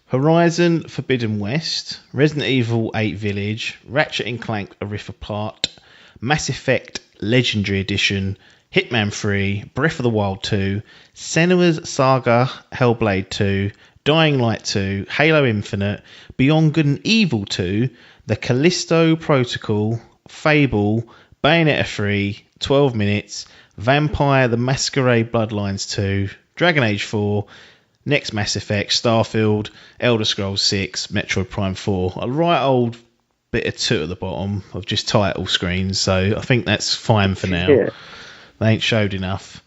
Horizon Forbidden West, Resident Evil 8 Village, Ratchet & Clank A Rift Apart, Mass Effect Legendary Edition, Hitman 3, Breath of the Wild 2, Senua's Saga Hellblade 2, Dying Light 2, Halo Infinite, Beyond Good and Evil 2, The Callisto Protocol, Fable, Bayonetta 3, 12 Minutes, Vampire the Masquerade Bloodlines 2, Dragon Age 4, next Mass Effect, Starfield, Elder Scrolls 6, Metroid Prime 4. A right old bit of 2 at the bottom of just title screens, so I think that's fine for now. Yeah. They ain't showed enough.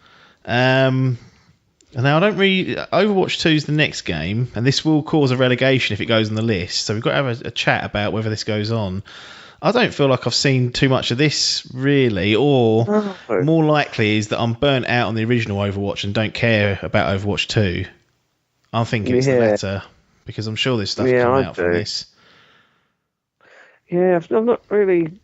Now, I don't really... Overwatch 2 is the next game, and this will cause a relegation if it goes on the list, so we've got to have a chat about whether this goes on. I don't feel like I've seen too much of this, really, or more likely is that I'm burnt out on the original Overwatch and don't care about Overwatch 2. I'm thinking it's the latter, because I'm sure there's stuff coming out from this. Yeah, I've not really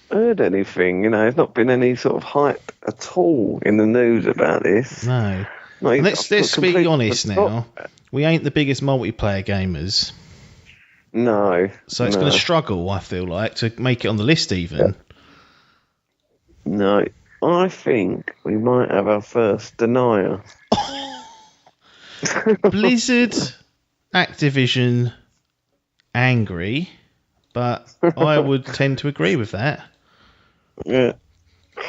heard anything, there's not been any sort of hype at all in the news about this. No. Let's be honest now. We ain't the biggest multiplayer gamers. No. So it's going to struggle, I feel like, to make it on the list even. No. I think we might have our first denier. Blizzard, Activision, angry, but I would tend to agree with that. Yeah.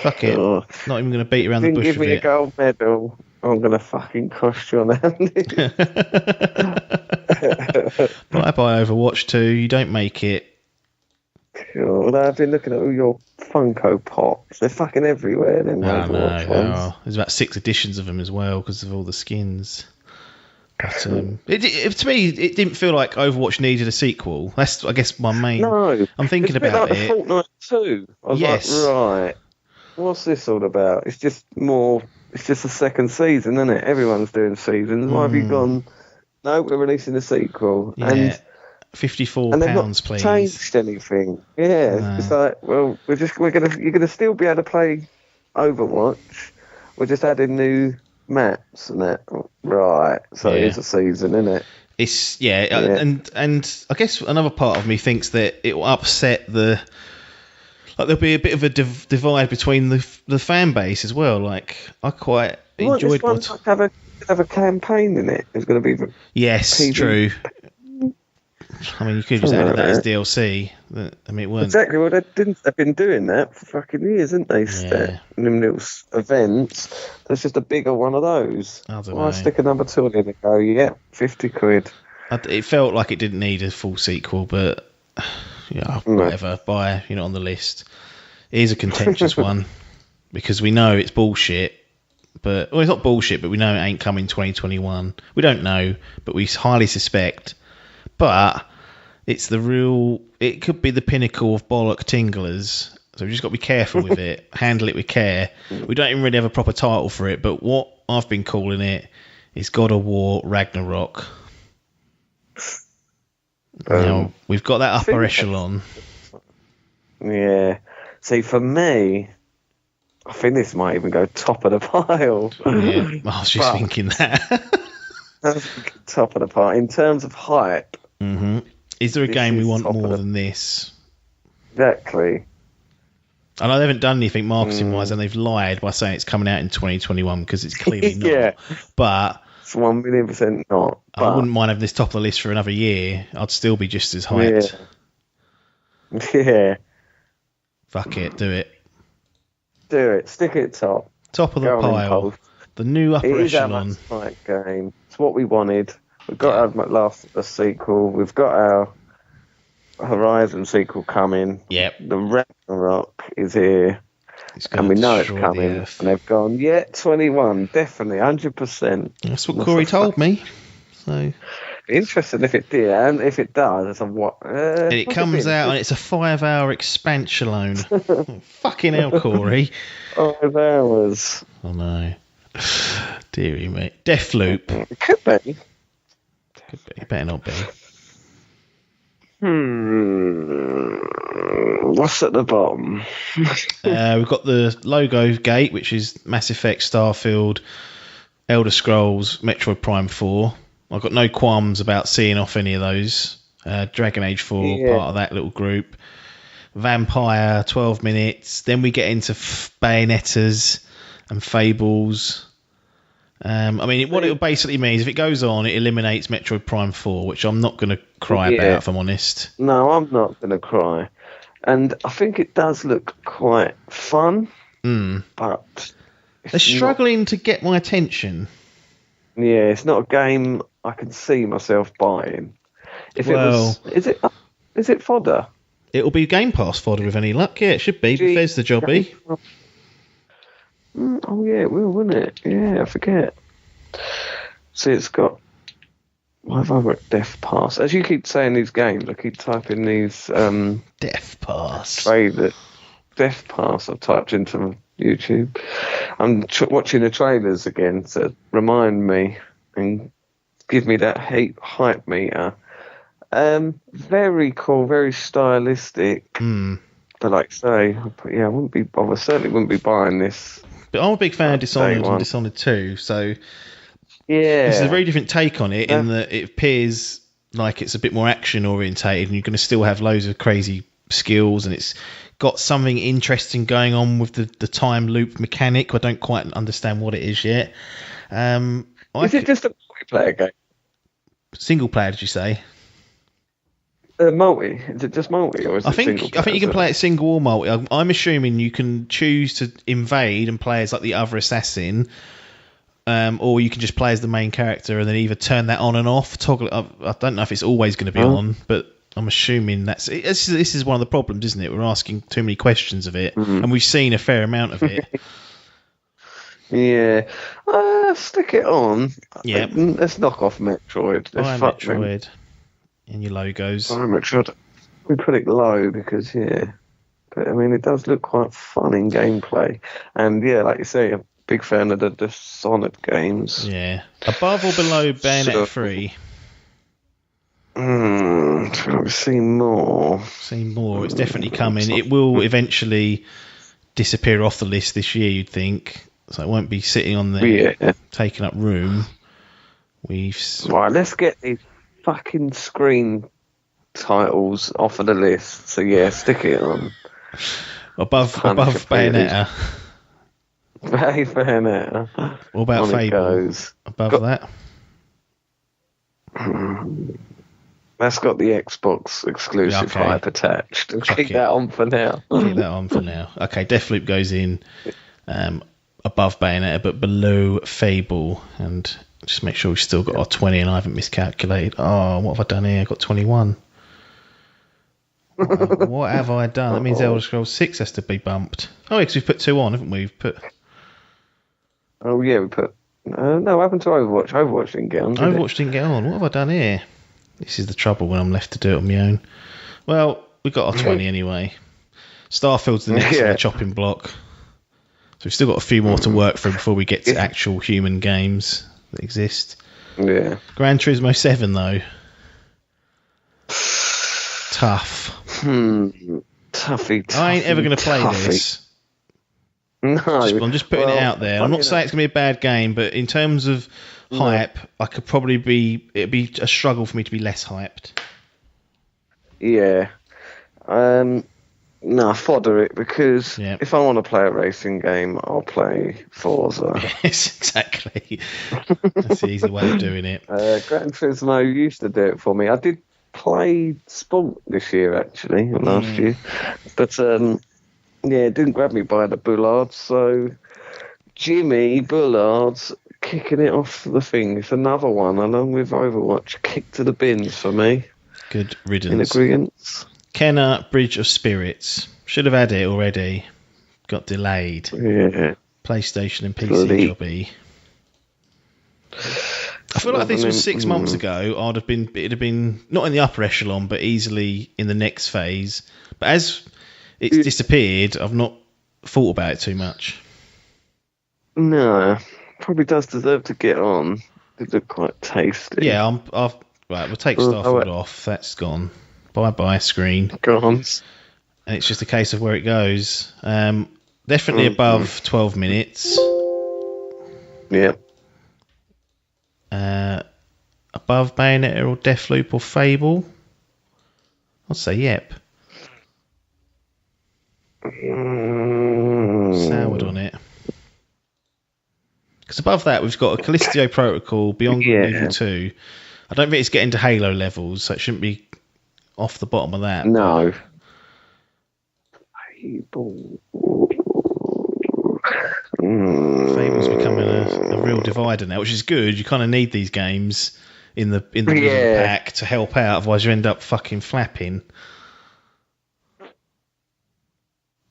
Fuck it. Not even going to beat around the bush with it. Give me a gold medal. I'm going to fucking cost you on that. But I buy Overwatch 2, you don't make it. Cool. Well, I've been looking at all your Funko Pops. They're fucking everywhere. There's about 6 editions of them as well because of all the skins. But to me, it didn't feel like Overwatch needed a sequel. That's, I guess, my main... No. I'm thinking about it. Fortnite 2. I was like, right, what's this all about? It's just more... It's just a second season, isn't it? Everyone's doing seasons. Why have you gone... No, we're releasing a sequel. Yeah. And £54, and they've not please. Changed anything. Yeah, no. It's like, well, you're gonna still be able to play Overwatch. We're just adding new maps and that. Right. So it is a season, isn't it? It's and I guess another part of me thinks that it will upset the. Like there'll be a bit of a divide between the fan base as well. Like I quite enjoyed what. Have a campaign in it. It's going to be true. I mean, you could just add that as DLC. I mean, it weren't exactly. Well, they've been doing that for fucking years, haven't they? Yeah. Them little events. There's just a bigger one of those. I stick a number 2 in and go, 50 quid. It felt like it didn't need a full sequel, but whatever. Buy, on the list. Here's a contentious one because we know it's bullshit. But it's not bullshit, but we know it ain't coming 2021. We don't know, but we highly suspect. But It's the real. It could be the pinnacle of bollock tinglers. So we've just got to be careful with it. Handle it with care. We don't even really have a proper title for it, but what I've been calling it is God of War Ragnarok. Now, we've got that upper echelon. Yeah. See, for me, I think this might even go top of the pile. Yeah, I was just thinking that. Top of the pile. In terms of hype. Mm-hmm. Is there a game we want more than this? Exactly. I know they haven't done anything marketing-wise, and they've lied by saying it's coming out in 2021 because it's clearly not. Yeah. But it's 1,000,000% not. But I wouldn't mind having this top of the list for another year. I'd still be just as hyped. Yeah. Fuck it, do it. Do it. Stick it top. Top of the pile. The new upper echelon. It is our Max Fight game. It's what we wanted. We've got our Last of Us sequel. We've got our Horizon sequel coming. Yep. The Ragnarok is here. And we know it's coming. And they've gone, 21, definitely, 100%. That's what Corey told me. So interesting if it did, and if it does, it's a what? And it comes out and it's a 5-hour expansion alone. Fucking hell, Corey. 5 hours. Oh no. Deary me. Deathloop. It could be. Could be. Better not be. What's at the bottom? We've got the logo gate, which is Mass Effect, Starfield, Elder Scrolls, Metroid Prime 4. I've got no qualms about seeing off any of those. Dragon Age 4, part of that little group. Vampire, 12 minutes. Then we get into Bayonettas and Fables. I mean, what it basically means, if it goes on, it eliminates Metroid Prime 4, which I'm not going to cry about, if I'm honest. No, I'm not going to cry. And I think it does look quite fun, but they're struggling to get my attention. Yeah, it's not a game I can see myself buying. If it was, is it fodder? It'll be Game Pass fodder with any luck. Yeah, it should be. Bethesda jobby. Oh yeah, it will, wouldn't it? Yeah, I forget. See, it's got. Why have I got Death Pass? As you keep saying these games, I keep typing these. Death Pass. Death Pass. I've typed into YouTube. I'm watching the trailers again to remind me and give me that hype meter. Very cool, very stylistic. But like say, I wouldn't be. I certainly wouldn't be buying this. But I'm a big fan of Dishonored and Dishonored 2, so this is a very different take on it in that it appears like it's a bit more action orientated, and you're going to still have loads of crazy skills, and it's got something interesting going on with the time loop mechanic. I don't quite understand what it is yet. Is it just a multiplayer game? Single player, did you say? Multi? Is it just multi, or is it single player? I think you can play it single or multi. I'm assuming you can choose to invade and play as like the other assassin, or you can just play as the main character and then either turn that on and off. Toggle. I don't know if it's always going to be on, but I'm assuming this is one of the problems, isn't it? We're asking too many questions of it, and we've seen a fair amount of it. Yeah, stick it on. Yeah, let's knock off Metroid. Metroid. In your logos. We put it low because, but I mean, it does look quite fun in gameplay. And like you say, a big fan of the Dishonored games. Yeah. Above or below Bayonetta 3? We've seen more. It's definitely coming. It will eventually disappear off the list this year, you'd think. So it won't be sitting on there taking up room. Right, let's get these fucking screen titles off of the list. So stick it on. Above Bayonetta. Bayonetta. What about Fable? Above that? That's got the Xbox exclusive hype attached. Keep that on for now. Okay, Deathloop goes in above Bayonetta, but below Fable, and just make sure we've still got our 20 and I haven't miscalculated. Oh, what have I done here? I've got 21. What have I done? That means Elder Scrolls 6 has to be bumped. Oh, because we've put 2 on, haven't we? Oh, yeah, we put... no, what happened to Overwatch? Overwatch didn't get on, Overwatch didn't get on. What have I done here? This is the trouble when I'm left to do it on my own. Well, we got our 20 anyway. Starfield's the next on the chopping block. So we've still got a few more to work through before we get to actual human games that exist. Yeah. Gran Turismo 7, though. Tough. Tuffy. I ain't ever going to play this. No. I'm just putting it out there. I'm not saying it's going to be a bad game, but in terms of hype, I could probably it'd be a struggle for me to be less hyped. Yeah. No, fodder it, because if I want to play a racing game, I'll play Forza. Yes, exactly. That's the easy way of doing it. Gran Turismo used to do it for me. I did play Sport this year, actually, or last year. But, it didn't grab me by the bullards, so Jimmy Bullard's kicking it off the thing. It's another one, along with Overwatch, kicked to the bins for me. Good riddance. In agreement. Kenner Bridge of Spirits. Should have had it already. Got delayed. Yeah. PlayStation and PC jobby. I feel like if this was 6 months ago, it'd have been not in the upper echelon, but easily in the next phase. But as it's disappeared, I've not thought about it too much. No, probably does deserve to get on. It looked quite tasty. Yeah, right, we'll take Starfield off. That's gone. Bye screen. Gone. And it's just a case of where it goes. Definitely above 12 minutes. Yep. Above Bayonetta or Deathloop or Fable? I'll say yep. Soured on it. Because above that, we've got a Callisto Protocol, Beyond Good and Evil 2. I don't think it's getting to Halo levels, so it shouldn't be off the bottom of that. No. Fable's becoming a real divider now, which is good. You kind of need these games in the middle of the pack to help out, otherwise you end up fucking flapping.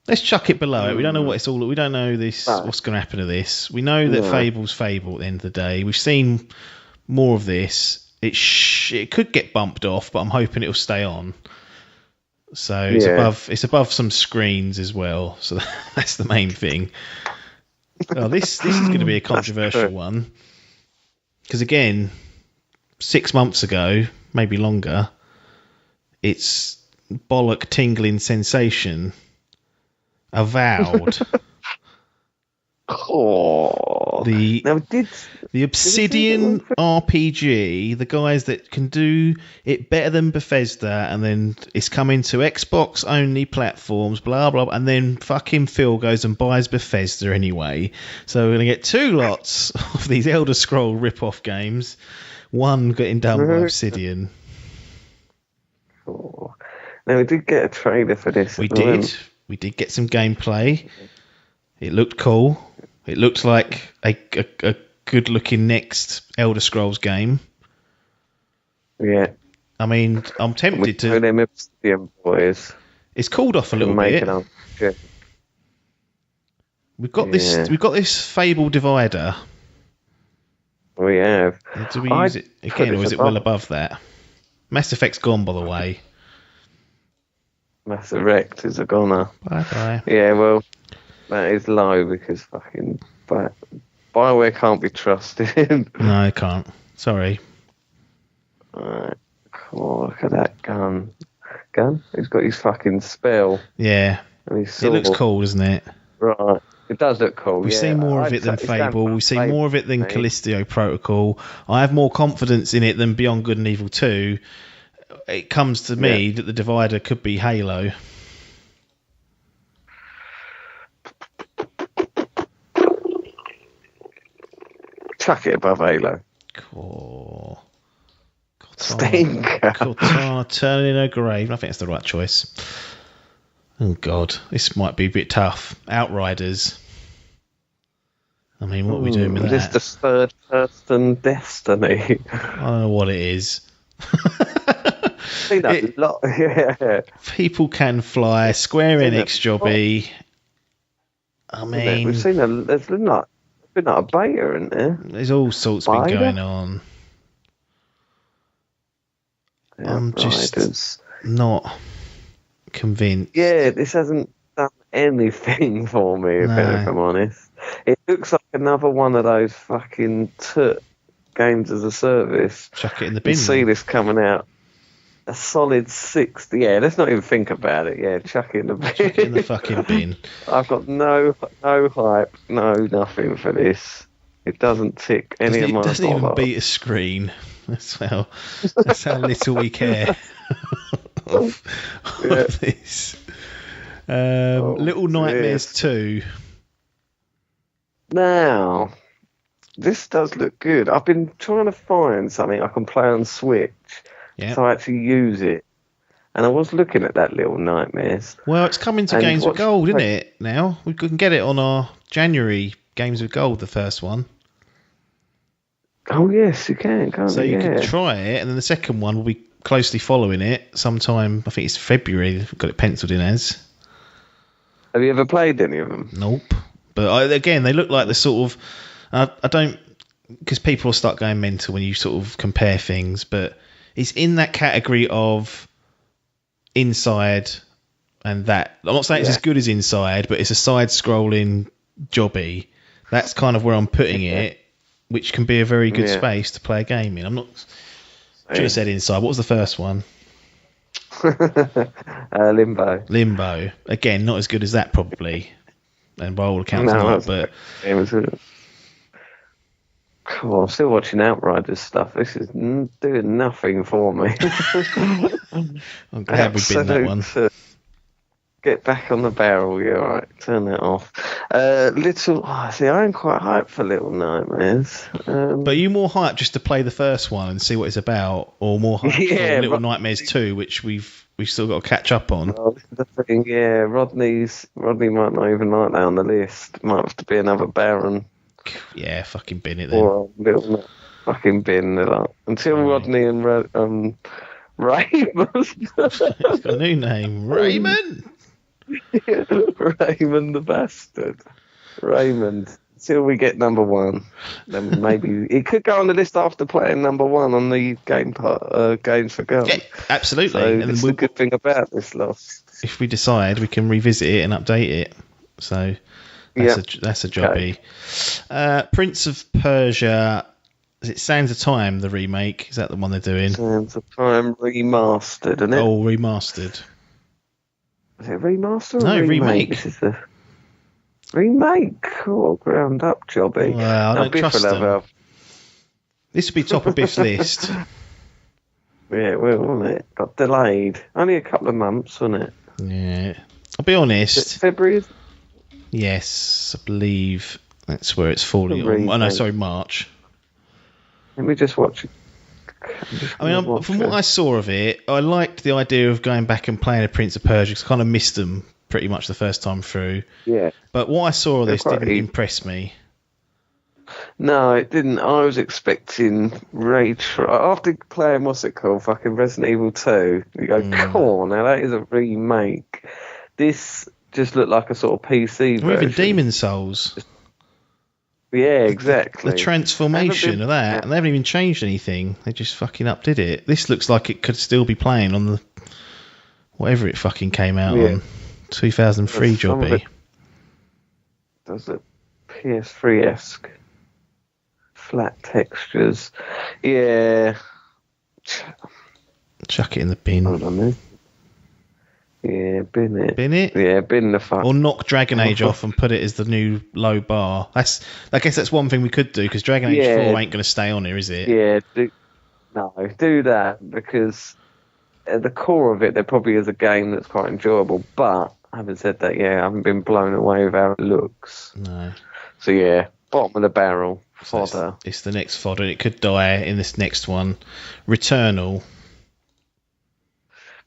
Let's chuck it below it. We don't know what it's all. We don't know what's going to happen to this. We know that Fable's Fable at the end of the day. We've seen more of this. It could get bumped off, but I'm hoping it'll stay on. So it's above some screens as well. So that's the main thing. Oh, this is going to be a controversial one, because again, 6 months ago, maybe longer, it's bollock tingling sensation. Avowed. The Obsidian RPG, the guys that can do it better than Bethesda, and then it's coming to Xbox only platforms, blah blah, and then fucking Phil goes and buys Bethesda anyway. So we're gonna get 2 lots of these Elder Scroll rip-off games, one getting done by Obsidian. Now we did get a trailer for this. We did get some gameplay. It looked cool. It looked like a good-looking next Elder Scrolls game. Yeah. I mean, I'm tempted to. Them Obsidian boys. It's cooled off a little bit. We've got this Fable divider. We have. Do we use it again, or is it well above that? Mass Effect's gone, by the way. Mass Effect is a goner. Bye. Yeah, well, that is low because fucking BioWare can't be trusted. No, I can't. Sorry. Alright. Cool, look at that gun. He's got his fucking spell. Yeah. It looks cool, doesn't it? Right. It does look cool. We've seen more of it than Fable. We've seen more of it than Callisto Protocol. I have more confidence in it than Beyond Good and Evil 2. It comes to me that the divider could be Halo. Chuck it above Halo. Cool. Stinker. Cortana turning in her grave. I think that's the right choice. Oh, God. This might be a bit tough. Outriders. I mean, what are we doing with that? Just the third person Destiny. I don't know what it is. Seen that a lot. Yeah. People Can Fly, Square Enix jobby. I mean, we've seen there's been like a beta, isn't there? There's all sorts been going on. I'm just not convinced. Yeah, this hasn't done anything for me, if I'm honest. It looks like another one of those fucking games as a service. Chuck it in the bin. You see this coming out. A solid 60. Yeah, let's not even think about it. Yeah, chuck it in the bin. Chuck it in the fucking bin. I've got no hype, no nothing for this. It doesn't tick any of my boxes. It doesn't even beat a screen. That's how little we care of this. Little Nightmares 2. Now, this does look good. I've been trying to find something I can play on Switch so I actually use it. And I was looking at that Little Nightmares. Well, it's coming to Games with Gold, isn't it, now? We can get it on our January Games with Gold, the first one. Oh, yes, you can, can't you? So you can try it, and then the second one will be closely following it sometime, I think it's February, we've got it penciled in as. Have you ever played any of them? Nope. But again, they look like the sort of... I don't... Because people will start going mental when you sort of compare things, but it's in that category of Inside and that. I'm not saying it's as good as Inside, but it's a side-scrolling jobby. That's kind of where I'm putting it, which can be a very good space to play a game in. I'm not... Should have said Inside. What was the first one? Limbo. Again, not as good as that, probably. And by all accounts, not, but... Cool, I'm still watching Outriders stuff. This is doing nothing for me. I'm glad we've been that one. Get back on the barrel, yeah, right. Turn that off. I am quite hyped for Little Nightmares. But are you more hyped just to play the first one and see what it's about, or more hyped for Little Nightmares 2, which we've still got to catch up on? Oh, this is the thing, yeah. Rodney might not even like that on the list. Might have to be another Baron. Yeah, fucking bin it then. Or fucking bin it up. Until Rodney and Raymond. He's got a new name. Raymond! Raymond the Bastard. Raymond. Until we get number one. Then maybe it could go on the list after playing number one on the Games for Girls. Yeah, absolutely. So and that's the good thing about this loss. If we decide, we can revisit it and update it. So... That's a jobby. Okay. Prince of Persia, is it Sands of Time, the remake? Is that the one they're doing? Sands of Time remastered, isn't it? Oh, remastered. Is it remastered or no, remake? This is the remake. Oh, ground up jobby. Well, I don't trust them. This would be top of Biff's list. Yeah, it will, won't it? Got delayed. Only a couple of months, wasn't it? Yeah. I'll be honest. Is it February? Yes, I believe that's where it's falling on. Oh, no, sorry, March. Let me just watch it. From what I saw of it, I liked the idea of going back and playing a Prince of Persia because I kind of missed them pretty much the first time through. Yeah. But what I saw of this didn't impress me. No, it didn't. I was expecting after playing, what's it called, fucking Resident Evil 2, you go, come on, now that is a remake. This... just looked like a sort of PC version. Or even Demon Souls. Yeah, exactly. The transformation of that. And they haven't even changed anything. They just fucking updid it. This looks like it could still be playing on the... whatever it fucking came out on. 2003 jobby. Does it PS3-esque. Flat textures. Yeah. Chuck it in the bin. Hold on then. Yeah, bin it. Bin it? Yeah, bin the fuck. Or knock Dragon Age off and put it as the new low bar. I guess that's one thing we could do, because Dragon Age 4 ain't going to stay on here, is it? Yeah, do that, because at the core of it, there probably is a game that's quite enjoyable, but having said that, I haven't been blown away with how it looks. No. So bottom of the barrel, fodder. It's the next fodder. It could die in this next one. Returnal.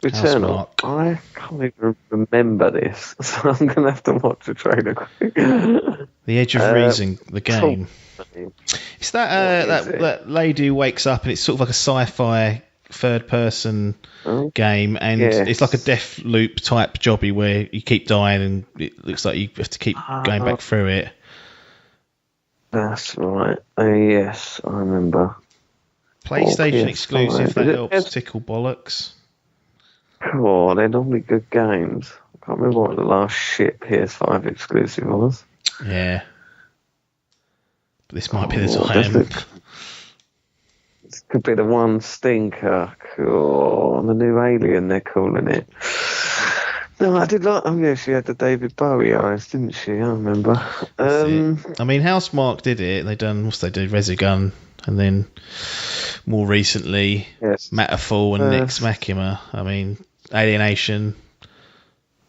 I can't even remember this, so I'm going to have to watch the trailer quick. The Edge of Reason, the game. It's that lady who wakes up and it's sort of like a sci-fi third-person game, and it's like a death loop type jobby where you keep dying and it looks like you have to keep going back through it. That's right. Yes, I remember. PlayStation PS5. exclusive, that Is it helps tickle bollocks. Oh, they're normally good games. I can't remember what the last shit PS5 exclusive was. Yeah. But this might be the Oh, time. This could be the one stinker. Oh, the new Alien, they're calling it. No, I did like. Oh, yeah, she had the David Bowie eyes, didn't she? I remember. That's it. I mean, Housemarque did it. They done what's they did, Resogun, and then more recently, Matterfall and Nex Machina. I mean, Alienation.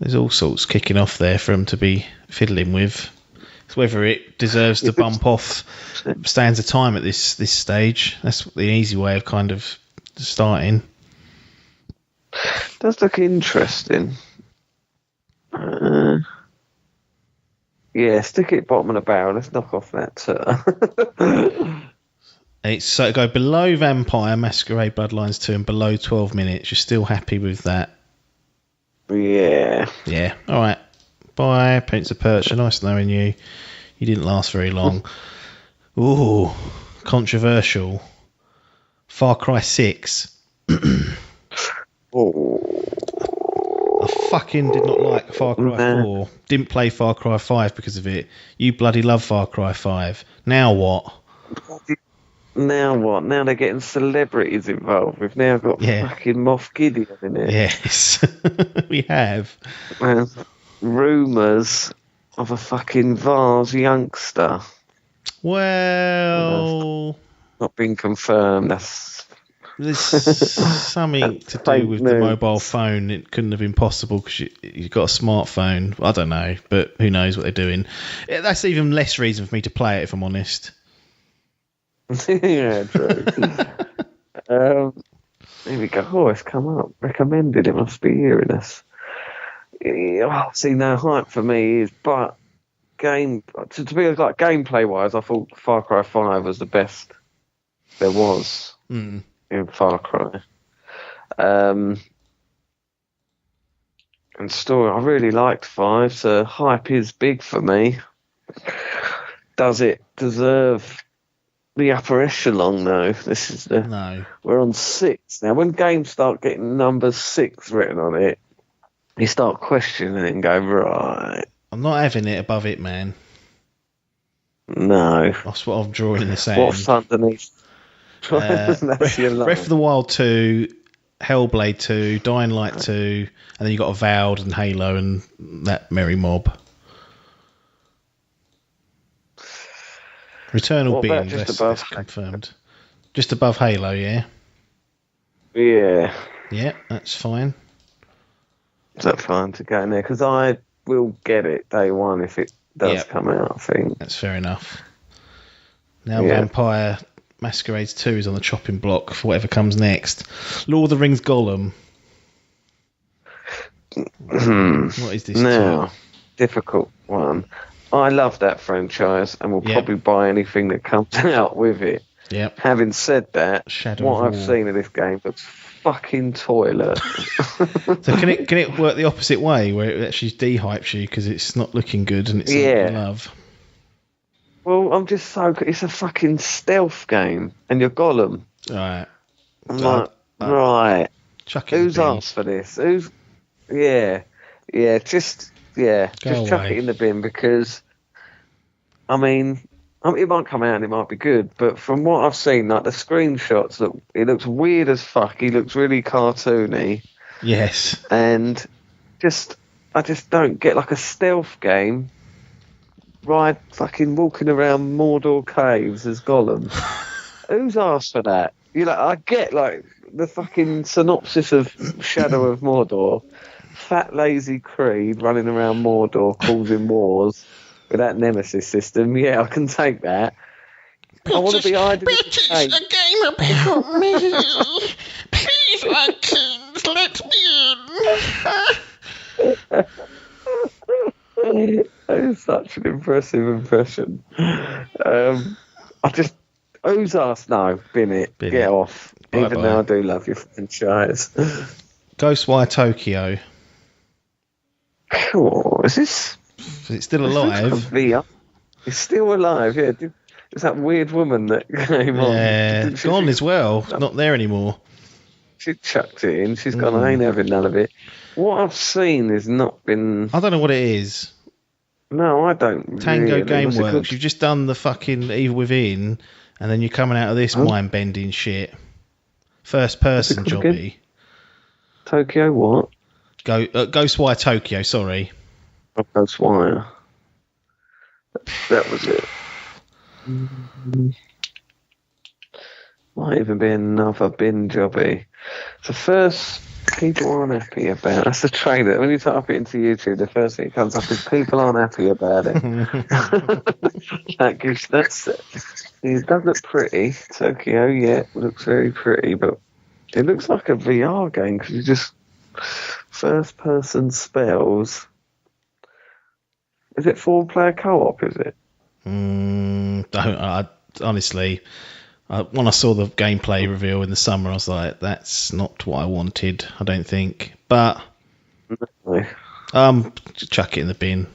There's all sorts kicking off there for them to be fiddling with. It's whether it deserves to bump off stands of time at this stage. That's the easy way of kind of starting. Does look interesting. Yeah, stick it bottom of the barrel. Let's knock off that. It's so go below Vampire, Masquerade, Bloodlines 2, and below 12 minutes. You're still happy with that? Yeah. Yeah. All right. Bye, Prince of Persia. Nice knowing you. You didn't last very long. Ooh, controversial. Far Cry 6. Oh. I fucking did not like Far Cry 4. Didn't play Far Cry 5 because of it. You bloody love Far Cry 5. Now what? Now what? Now they're getting celebrities involved. We've now got fucking Moff Gideon in it. Yes, we have. Rumours of a fucking Vars youngster. Well, not been confirmed. There's something to do with the mobile phone. It couldn't have been possible because you've got a smartphone. I don't know, but who knows what they're doing. That's even less reason for me to play it, if I'm honest. Yeah, true. Here we go. Oh, it's come up. Recommended. It must be hearing us. See, no hype for me is, but to be like gameplay wise, I thought Far Cry 5 was the best there was in Far Cry. And story, I really liked 5, so hype is big for me. Does it deserve the upper echelon though? This is no. We're on 6 now. When games start getting number 6 written on it, you start questioning it and go, right. I'm not having it above it, man. No. That's what I'm drawing in the sand. What's underneath? Breath of the Wild 2, Hellblade 2, Dying Light 2, and then you got Avowed and Halo and that merry mob. Returnal being that's confirmed. Just above Halo, yeah? Yeah. Yeah, that's fine. Is that fine to go in there? Because I will get it day one if it does come out, I think. That's fair enough. Now Vampire Masquerade 2 is on the chopping block for whatever comes next. Lord of the Rings Gollum. What is this? Now, difficult one. I love that franchise and will probably buy anything that comes out with it. Yep. Having said that, what I've seen of this game looks fucking toilet. So can it work the opposite way, where it actually de-hypes you because it's not looking good and it's something you love? Well, I'm just it's a fucking stealth game and you're Gollum. Right. I'm like, right. Who's bin. asked for this? Just chuck it in the bin because, I mean, it might come out and it might be good, but from what I've seen, like the screenshots, it looks weird as fuck. He looks really cartoony. Yes. And I just don't get like a stealth game. Fucking walking around Mordor caves as Gollum. Who's asked for that? I get like the fucking synopsis of Shadow of Mordor. Fat lazy Creed running around Mordor causing wars with that Nemesis system. Yeah, I can take that. I want to be hiding in the cave. A game about me. Please, Adkins, let me in. That is such an impressive impression. Who's asked? No, bin it. Get off. Bye-bye. Even though I do love your franchise. Ghostwire Tokyo. Cool. Is this? Is it still alive? VR. It's still alive. Yeah. It's that weird woman that came on. Yeah, gone as well. Not there anymore. She chucked it in. She's gone, I ain't having none of it. What I've seen has not been... I don't know what it is. No, I don't Tango really. Gameworks. You've just done the fucking Evil Within, and then you're coming out of this mind-bending shit. First-person jobby. Tokyo what? Ghostwire Tokyo, sorry. Ghostwire. That was it. Might even be another bin jobby. So first, people aren't happy about. That's the trailer. When you type it into YouTube, the first thing that comes up is people aren't happy about it. It does look pretty. Tokyo, yeah, looks very pretty, but it looks like a VR game because you just first-person spells. Is it 4-player co-op? Is it? Honestly. When I saw the gameplay reveal in the summer, I was like, that's not what I wanted, I don't think. But, chuck it in the bin.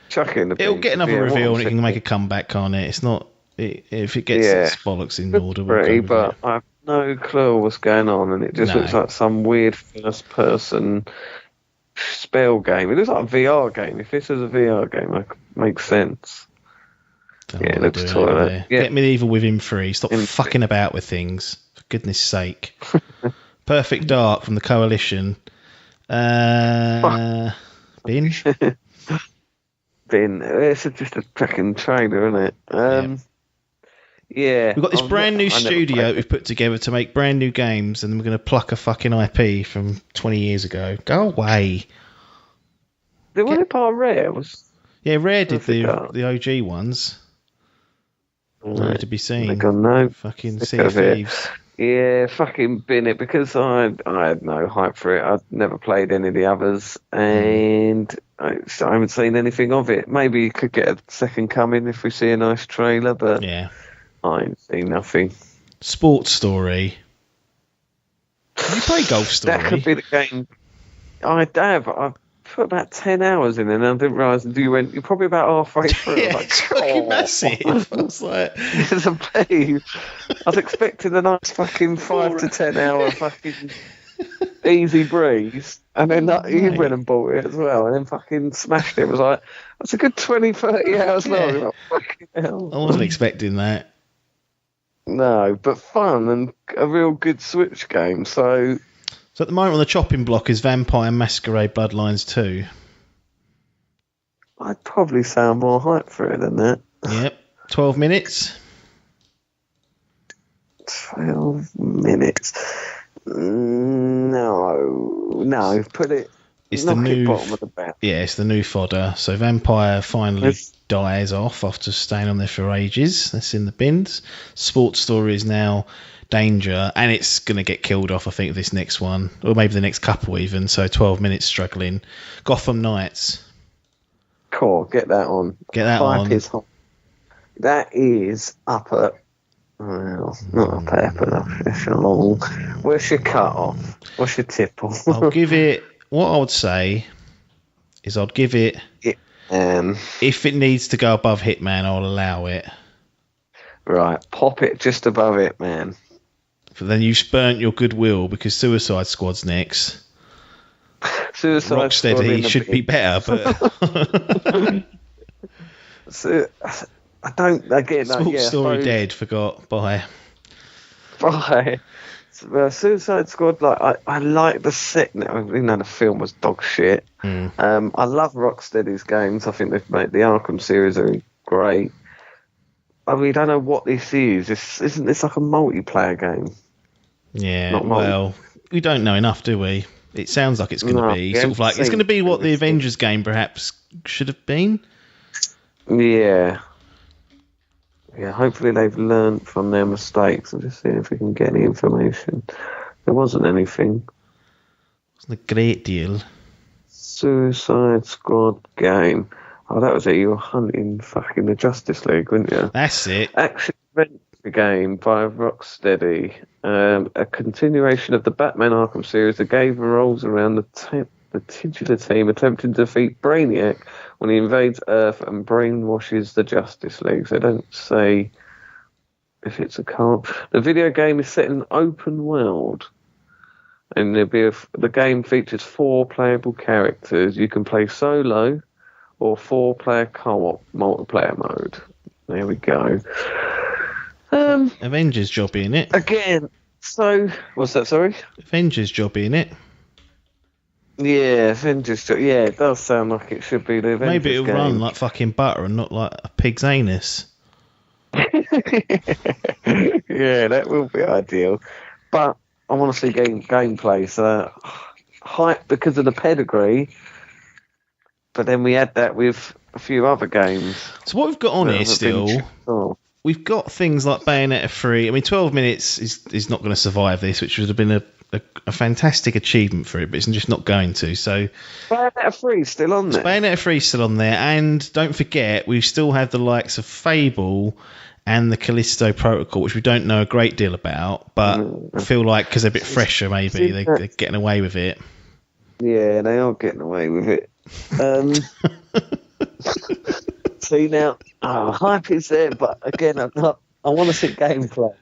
Chuck it in the bin. It'll get another reveal and it can make a comeback, can't it? It's not... if it gets its bollocks in order, we'll go with it. I have no clue what's going on, and it just looks like some weird first-person spell game. It looks like a VR game. If this is a VR game, it makes sense. It looks toilet. Yeah. Get me the Evil Within 3. Stop fucking about with things. For goodness sake. Perfect Dark from the Coalition. Bin? Bin. It's just a fucking trailer, isn't it? Yeah. We've got this brand new studio we've put together to make brand new games, and we're going to pluck a fucking IP from 20 years ago. Go away. The one part of Rare was... Yeah, Rare did the OG ones. Nowhere to be seen. No. Fucking Sea of Thieves. Yeah, fucking bin it, because I had no hype for it. I'd never played any of the others, and I haven't seen anything of it. Maybe you could get a second coming if we see a nice trailer, but I ain't seen nothing. Sports Story. Did you play Golf Story? That could be the game. I have. I've put about 10 hours in, and I didn't realise until you're probably about halfway through. It's fucking massive. I was like, it's a babe. I was expecting a nice fucking 5 to 10 hour fucking easy breeze, and then he went and bought it as well, and then fucking smashed it. It was like, that's a good 20, 30 hours long. Like, fucking hell. I wasn't expecting that. No, but fun and a real good Switch game. So at the moment on the chopping block is Vampire Masquerade Bloodlines 2. I'd probably sound more hyped for it than that. Yep. 12 minutes. 12 minutes. No. Put it... It's the new bottom of the bat. Yeah, it's the new fodder. So Vampire finally dies off after staying on there for ages. That's in the bins. Sports Story is now... Danger, and it's going to get killed off, I think, this next one, or maybe the next couple even, so 12 minutes struggling. Gotham Knights. Cool, get that on. Get that on. That is up at... Well, not up at, but it's long. Where's your cut off? What's your tipple? I'll give it... What I would say is I'd give it... if it needs to go above Hitman, I'll allow it. Right, pop it just above it, man. But then you've burnt your goodwill because Suicide Squad's next. Rocksteady should be better, but I don't again. Story dead. Forgot. Bye. Suicide Squad. Like I like the set. Even though the film was dog shit. I love Rocksteady's games. I think they've made the Arkham series are great. We don't know what this is. Isn't this like a multiplayer game? Yeah, well, we don't know enough, do we? It sounds like it's going to be sort of like it's going to be what the Avengers game perhaps should have been. Yeah. Yeah, hopefully they've learned from their mistakes. I'm just seeing if we can get any information. There wasn't anything. Wasn't a great deal. Suicide Squad game. Oh, that was it. You were hunting fucking the Justice League, weren't you? That's it. Action adventure game by Rocksteady. A continuation of the Batman Arkham series. The game revolves around the titular team attempting to defeat Brainiac when he invades Earth and brainwashes the Justice League. They don't say if it's a co-op. The video game is set in an open world, and the game features 4 playable characters. You can play solo or 4-player co-op multiplayer mode. There we go. Avengers jobby in it. Again, so what's that? Sorry. Avengers jobby in it. Yeah, Avengers. Yeah, it does sound like it should be the Avengers. Maybe it'll game. run like fucking butter and not like a pig's anus. Yeah, that will be ideal. But I want to see gameplay. So hype because of the pedigree. But then we had that with a few other games. So what we've got on here still, we've got things like Bayonetta 3. I mean, 12 minutes is not going to survive this, which would have been a fantastic achievement for it, but it's just not going to. So Bayonetta 3 is still on there. Bayonetta 3 is still on there, and don't forget, we still have the likes of Fable and the Callisto Protocol, which we don't know a great deal about, but I feel like because they're a bit fresher, maybe they're getting away with it. Yeah, they are getting away with it. See now, hype is there, but again, I want to see gameplay.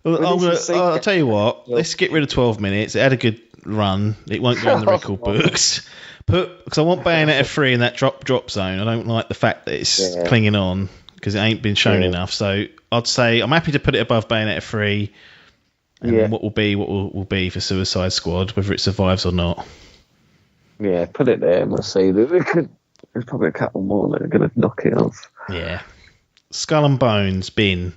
Well, I'll tell you what. Let's get rid of 12 minutes. It had a good run. It won't go in the record books. Because I want Bayonetta 3 in that drop zone. I don't like the fact that it's clinging on because it ain't been shown enough. So I'd say I'm happy to put it above Bayonetta 3. And then what will be for Suicide Squad, whether it survives or not. Yeah, put it there and we'll see. There's probably a couple more that are going to knock it off. Yeah. Skull and Bones, bin.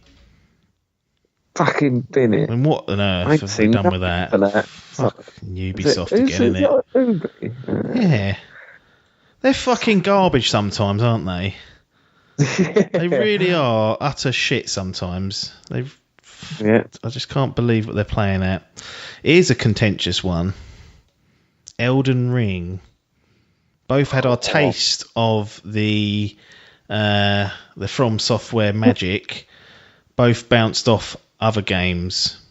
Fucking bin it. And what on earth have we done with that? For that. Fucking Ubisoft again, isn't it? Yeah. They're fucking garbage sometimes, aren't they? They really are utter shit sometimes. I just can't believe what they're playing at. It is a contentious one. Elden Ring. Both had our taste of the From Software magic. Both bounced off other games,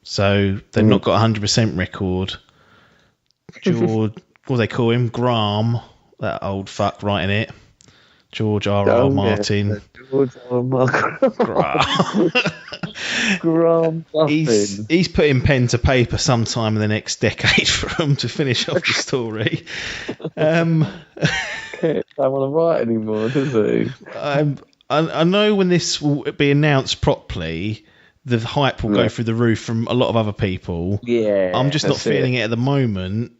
so they've not got 100% record. George, what do they call him? Graham, that old fuck writing it. George R.R. Martin. George R.R. Martin. Graham. He's putting pen to paper sometime in the next decade for him to finish off the story. Don't want to write anymore, does he? I know when this will be announced properly, the hype will go through the roof from a lot of other people. Yeah, I'm just not feeling it at the moment.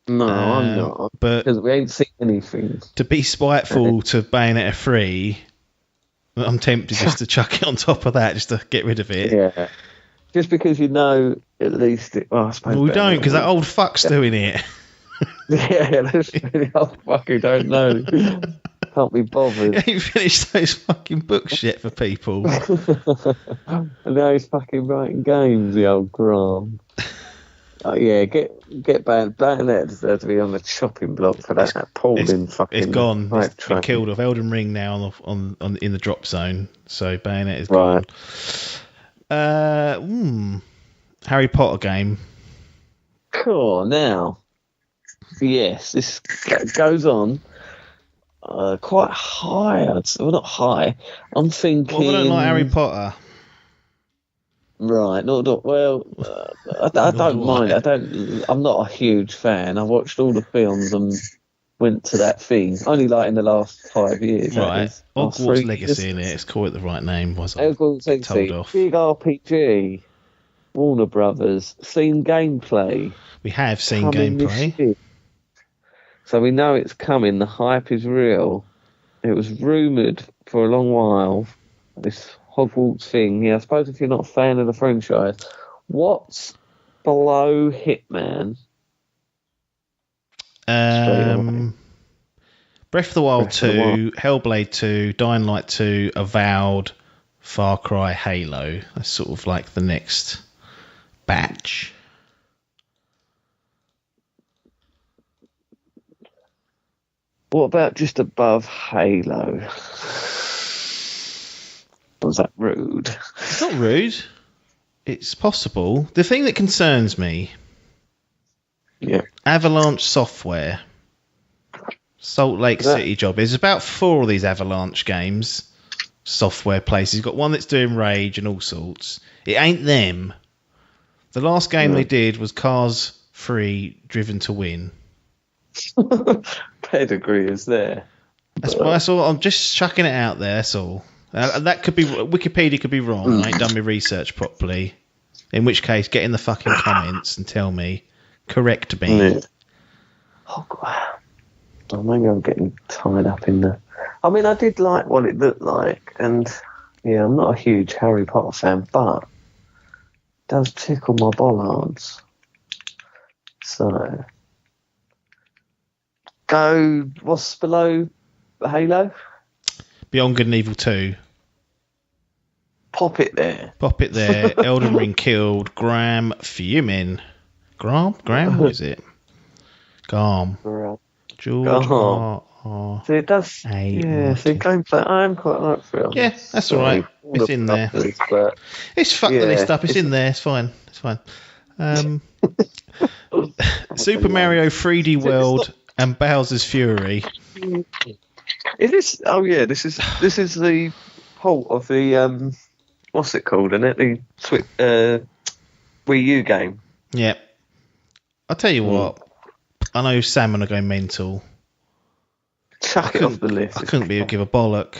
No, I'm not. But because we ain't seen anything. To be spiteful to Bayonetta 3, I'm tempted just to chuck it on top of that, just to get rid of it. Yeah. Just because you know at least it. Well, I suppose we don't, because that old fuck's doing it. Yeah, that's really old fuck who don't know. Can't be bothered. He ain't finished those fucking books yet for people. And now he's fucking writing games, the old Graham. Yeah, get Bayonetta deserves to be on the chopping block for that appalling fucking. It's gone. It's been killed off. Elden Ring now on in the drop zone. So Bayonetta is gone. Harry Potter game. Cool. Now, yes, this goes on quite high. Well, not high. I'm thinking. Well, I don't like Harry Potter. Right, well, I don't mind. I'm not a huge fan. I watched all the films and went to that thing only like in the last 5 years. Right, Hogwarts Legacy in it. Let's call it the right name. Was I told off? Big RPG, Warner Brothers. Seen gameplay. We have seen gameplay. So we know it's coming. The hype is real. It was rumoured for a long while. This Hogwarts thing. Yeah, I suppose if you're not a fan of the franchise, what's below Hitman? Breath of the Wild 2, Hellblade 2, Dying Light 2, Avowed, Far Cry, Halo. That's sort of like the next batch. What about just above Halo? Was that rude? It's not rude. It's possible. The thing that concerns me, Avalanche Software Salt Lake City job. There's about 4 of these Avalanche games, software places. You've got one that's doing Rage and all sorts. It ain't them. The last game they did was Cars 3 Driven to Win. Pedigree is there. That's all. I'm just chucking it out there. That's all. That could be Wikipedia could be wrong. I ain't done my research properly. In which case, get in the fucking comments and tell me. Correct me. Yeah. Oh, God. Oh, maybe I'm getting tied up in the... I mean, I did like what it looked like, and yeah, I'm not a huge Harry Potter fan, but it does tickle my bollards. So, what's below Halo? Beyond Good and Evil 2. Pop it there. Elden Ring killed Graham fuming. Graham? What is it? Garm. George R. See, it does. See, gameplay. I am quite like film. Yeah, that's all right. It's in there. It's fucked the list up. It's in there. It's fine. Super Mario 3D World and Bowser's Fury. Is this? Oh yeah, this is the port of the what's it called? Isn't it the Wii U game? Yeah. I'll tell you what. I know Salmon are going mental. Chuck it off the list. I couldn't give a bollock.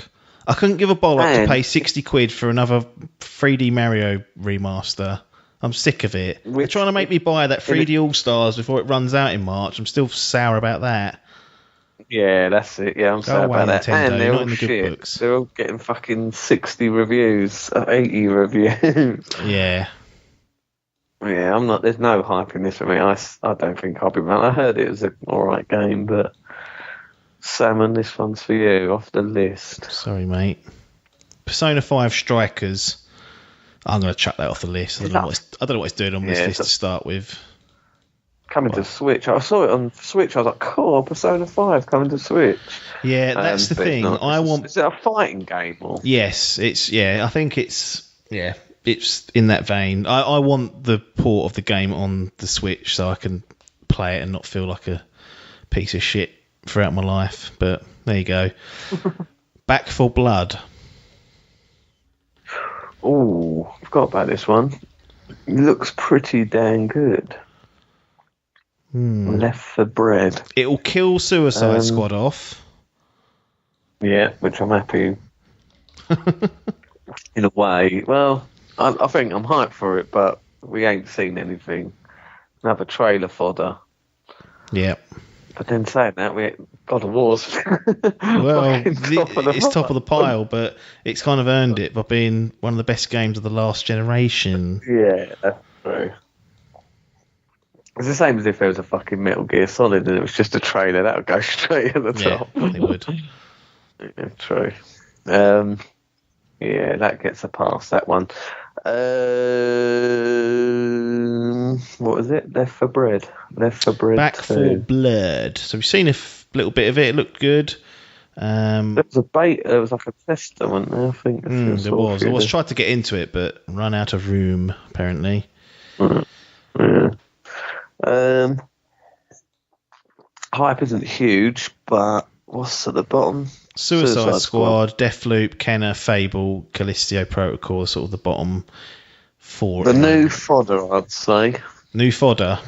I couldn't give a bollock to pay 60 quid for another 3D Mario remaster. I'm sick of it. They're trying to make me buy that 3D All-Stars before it runs out in March. I'm still sour about that. Yeah, that's it. Yeah, I'm sour about that. Nintendo, and they're not all in the good shit. books. They're all getting fucking 60 reviews, 80 reviews. Yeah. Yeah, I'm not. There's no hype in this for me. I don't think I'll be mad. I heard it was an alright game, but Salmon, this one's for you, off the list. Sorry, mate. Persona 5 Strikers. I'm going to chuck that off the list. I don't know what it's doing on this list to start with. Coming to Switch. I saw it on Switch. I was like, cool, Persona 5 coming to Switch. Yeah, that's the thing. Is it a fighting game? Or? Yes, I think it's in that vein. I want the port of the game on the Switch so I can play it and not feel like a piece of shit throughout my life. But there you go. Back for Blood. Oh, I forgot about this one. It looks pretty dang good. Left for Bread. It'll kill Suicide Squad off. Yeah, which I'm happy in a way. Well, I think I'm hyped for it, but we ain't seen anything. Another trailer fodder. Yeah. But then saying that, God of War's well, it's top of the pile, but it's kind of earned it by being one of the best games of the last generation. Yeah, that's true. It's the same as if there was a fucking Metal Gear Solid and it was just a trailer. That would go straight at the top. Yeah, they would. Yeah, true. Yeah, that gets a pass, that one. What was it? Left for Bread. Back 2. For Blood. So we've seen a little bit of it. It looked good. There was a beta. There was like a tester, wasn't there? I think there was. I tried to get into it, but run out of room apparently. Yeah. Hype isn't huge, but what's at the bottom? Suicide Squad, Deathloop, Kenna, Fable, Callisto Protocol, sort of the bottom 4. The new fodder, I'd say. New fodder.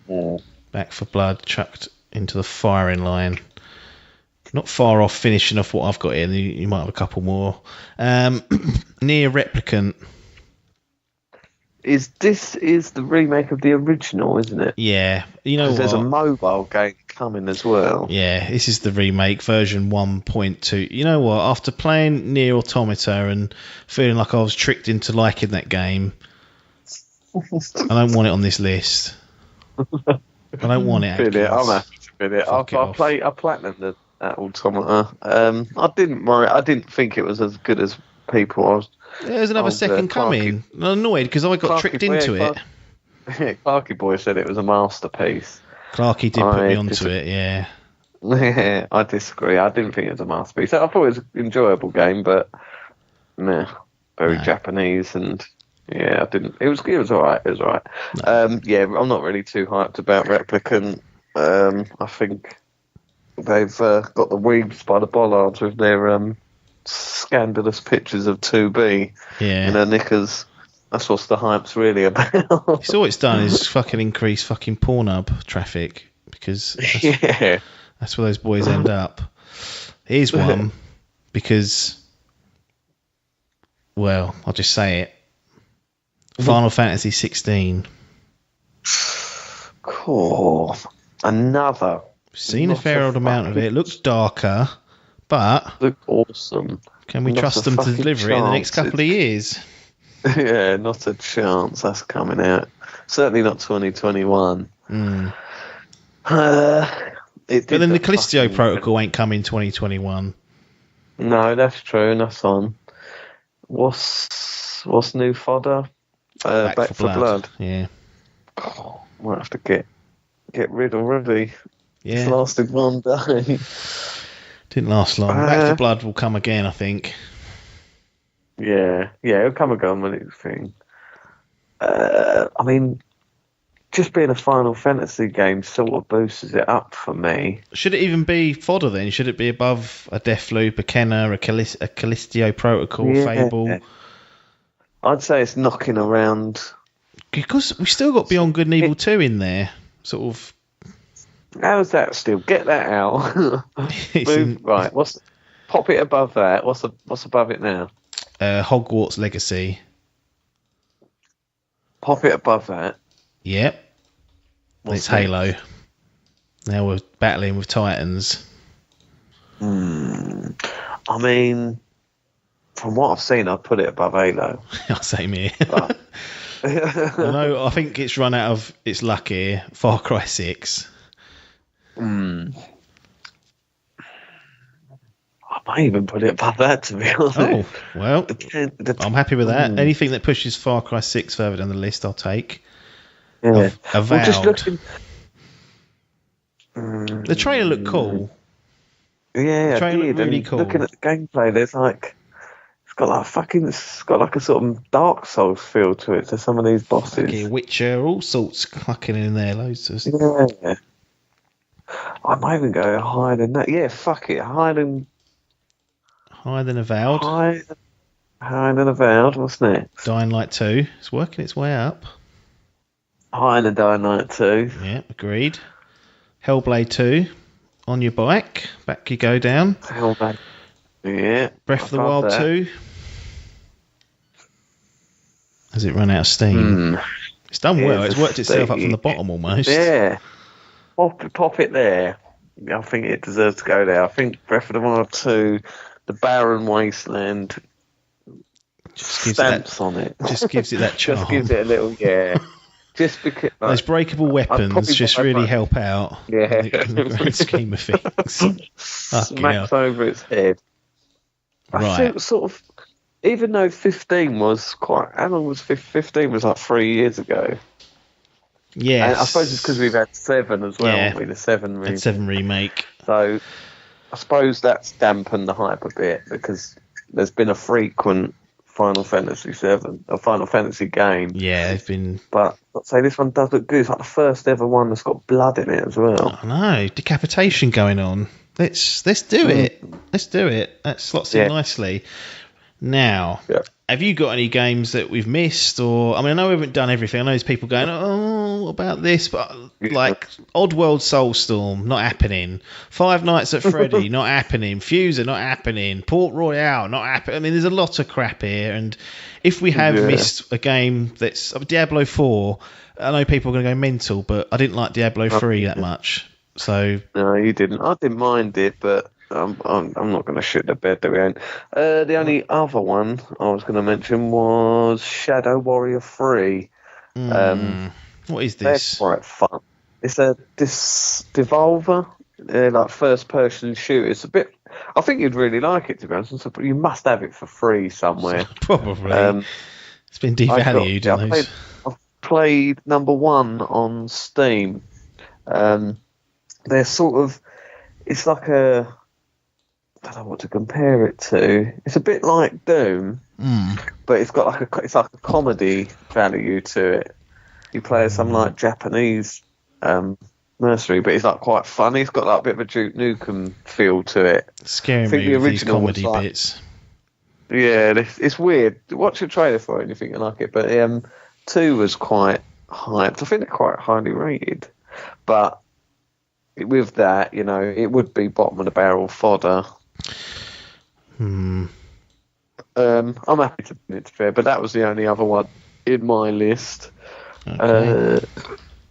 Yeah. Back for Blood, chucked into the firing line. Not far off finishing off what I've got here. You might have a couple more. Near Replicant. This is the remake of the original, isn't it? Yeah. You know what? There's a mobile game coming as well. Yeah, this is the remake, version 1.2. You know what? After playing Nier Automata and feeling like I was tricked into liking that game, I don't want it on this list. I don't want it. Bid it. I'm happy to bid it. I platinumed that Automata. I didn't think it was as good as people. There's another second coming. I'm annoyed because I got tricked into it. Clarky Boy said it was a masterpiece. Clarky did put me onto it, yeah. Yeah, I disagree. I didn't think it was a masterpiece. I thought it was an enjoyable game, but very Japanese, and yeah, I didn't. It was alright. It was alright. No. Yeah, I'm not really too hyped about Replicant. I think they've got the weebs by the bollards with their scandalous pictures of 2B in her knickers. That's what the hype's really about. All it's done is fucking increase fucking Pornhub traffic, because that's where those boys end up. Here's one, because, well, I'll just say it. Final Fantasy 16. Cool. Another. Seen a fair old amount of it. It looks darker, but look awesome. Can we trust them to deliver it in the next couple of years? Yeah, not a chance. That's coming out. Certainly not 2021. But then the Callisto Protocol ain't come in 2021. No, that's true. And that's on. What's new fodder? Back for Blood. Yeah. Oh, might have to get rid already. Yeah. It's lasted one day. Didn't last long. Back for Blood will come again, I think. Yeah, it'll come again when it's thing. I mean, just being a Final Fantasy game sort of boosts it up for me. Should it even be fodder then? Should it be above a Deathloop, a Kenna, a Callisto Protocol, Fable? I'd say it's knocking around. Because we've still got Beyond Good and Evil 2 in there. Sort of. How's that still? Get that out. Right, pop it above that. What's above it now? Hogwarts Legacy. Pop it above that. Yep. It's Halo. Now we're battling with Titans. I mean, from what I've seen, I'd put it above Halo. Same here. I think it's run out of its luck here. Far Cry 6. I might even put it above that, to be honest. Oh, well, I'm happy with that. Anything that pushes Far Cry 6 further down the list, I'll take. Yeah. Avowed. Well, just looking... The trailer looked cool. Yeah, the trailer looked really and cool. Looking at the gameplay, there's like... It's got like a sort of Dark Souls feel to it, to some of these bosses. Okay, Witcher, all sorts clucking in there, loads of... Yeah. I might even go higher than that. Yeah, fuck it. Higher than Avowed. Higher than Avowed. What's next? Dying Light 2. It's working its way up. Higher than Dying Light 2. Yeah, agreed. Hellblade 2. On your bike. Back you go down. Hellblade. Yeah. Breath of the Wild 2. Has it run out of steam? It's done well. It's worked itself up from the bottom almost. Yeah. Pop it there. I think it deserves to go there. I think Breath of the Wild 2, the Barren Wasteland, stamps on it. Just gives it that charm. Just gives it a little, Just because those breakable weapons just really help out. Yeah. In the grand scheme of things. Smacks over its head. I think sort of, even though 15 was quite, how long was 15? Was like 3 years ago. Yeah, I suppose it's because we've had 7 as well, haven't we? The 7 remake. 7 remake. So I suppose that's dampened the hype a bit, because there's been a frequent Final Fantasy 7, a Final Fantasy game. Yeah, they've been. But I'd say this one does look good. It's like the first ever one that's got blood in it as well. I know, decapitation going on. Let's do it. Let's do it. That slots in nicely. Now, have you got any games that we've missed? Or, I mean, I know we haven't done everything. I know there's people going, oh, what about this? But, like, Oddworld Soulstorm, not happening. Five Nights at Freddy, not happening. Fuser, not happening. Port Royale, not happening. I mean, there's a lot of crap here. And if we have missed a game that's Diablo 4, I know people are going to go mental, but I didn't like Diablo 3 that much. So no, you didn't. I didn't mind it, but I'm not going to shit the bed that we ain't. The only other one I was going to mention was Shadow Warrior 3. What is this? That's quite fun. It's a Devolver, like first-person shooter. It's a bit. I think you'd really like it, to be honest. You must have it for free somewhere. Probably. It's been devalued. I've played number 1 on Steam. They're sort of, it's like I don't know what to compare it to. It's a bit like Doom, but it's got it's like a comedy value to it. You play as some like Japanese Mercenary, but it's like quite funny. It's got like a bit of a Duke Nukem feel to it. Scaring I think me the with these original was comedy like- bits. Yeah, it's weird. Watch a trailer for it and you think you like it. But 2 was quite hyped. I think they're quite highly rated. But with that, it would be bottom of the barrel fodder. I'm happy to put it to fair, but that was the only other one in my list. Okay.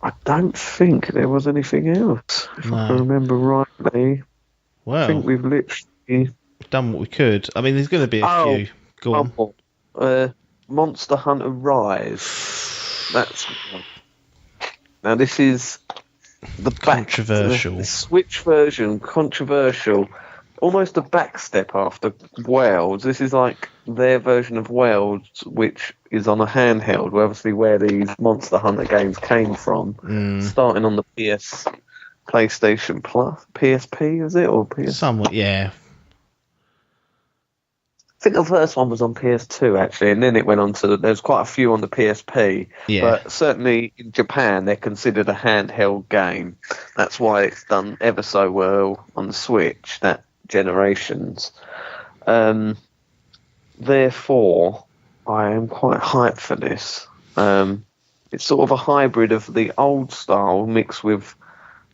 I don't think there was anything else, if I can remember rightly. Well, I think we've literally done what we could. I mean, there's going to be a few. Go on. one more. Monster Hunter Rise. That's now this is the Controversial. the Switch version, controversial. Almost a backstep after Worlds. This is like their version of Worlds, which is on a handheld, where these Monster Hunter games came from. Starting on the PlayStation Plus, PSP, is it, or PS? Somewhat, yeah. I think the first one was on PS2 actually, and then it went on to. There's quite a few on the PSP, Yeah. but certainly in Japan they're considered a handheld game. That's why it's done ever so well on the Switch. That generations. Therefore, I am quite hyped for this. It's sort of a hybrid of the old style mixed with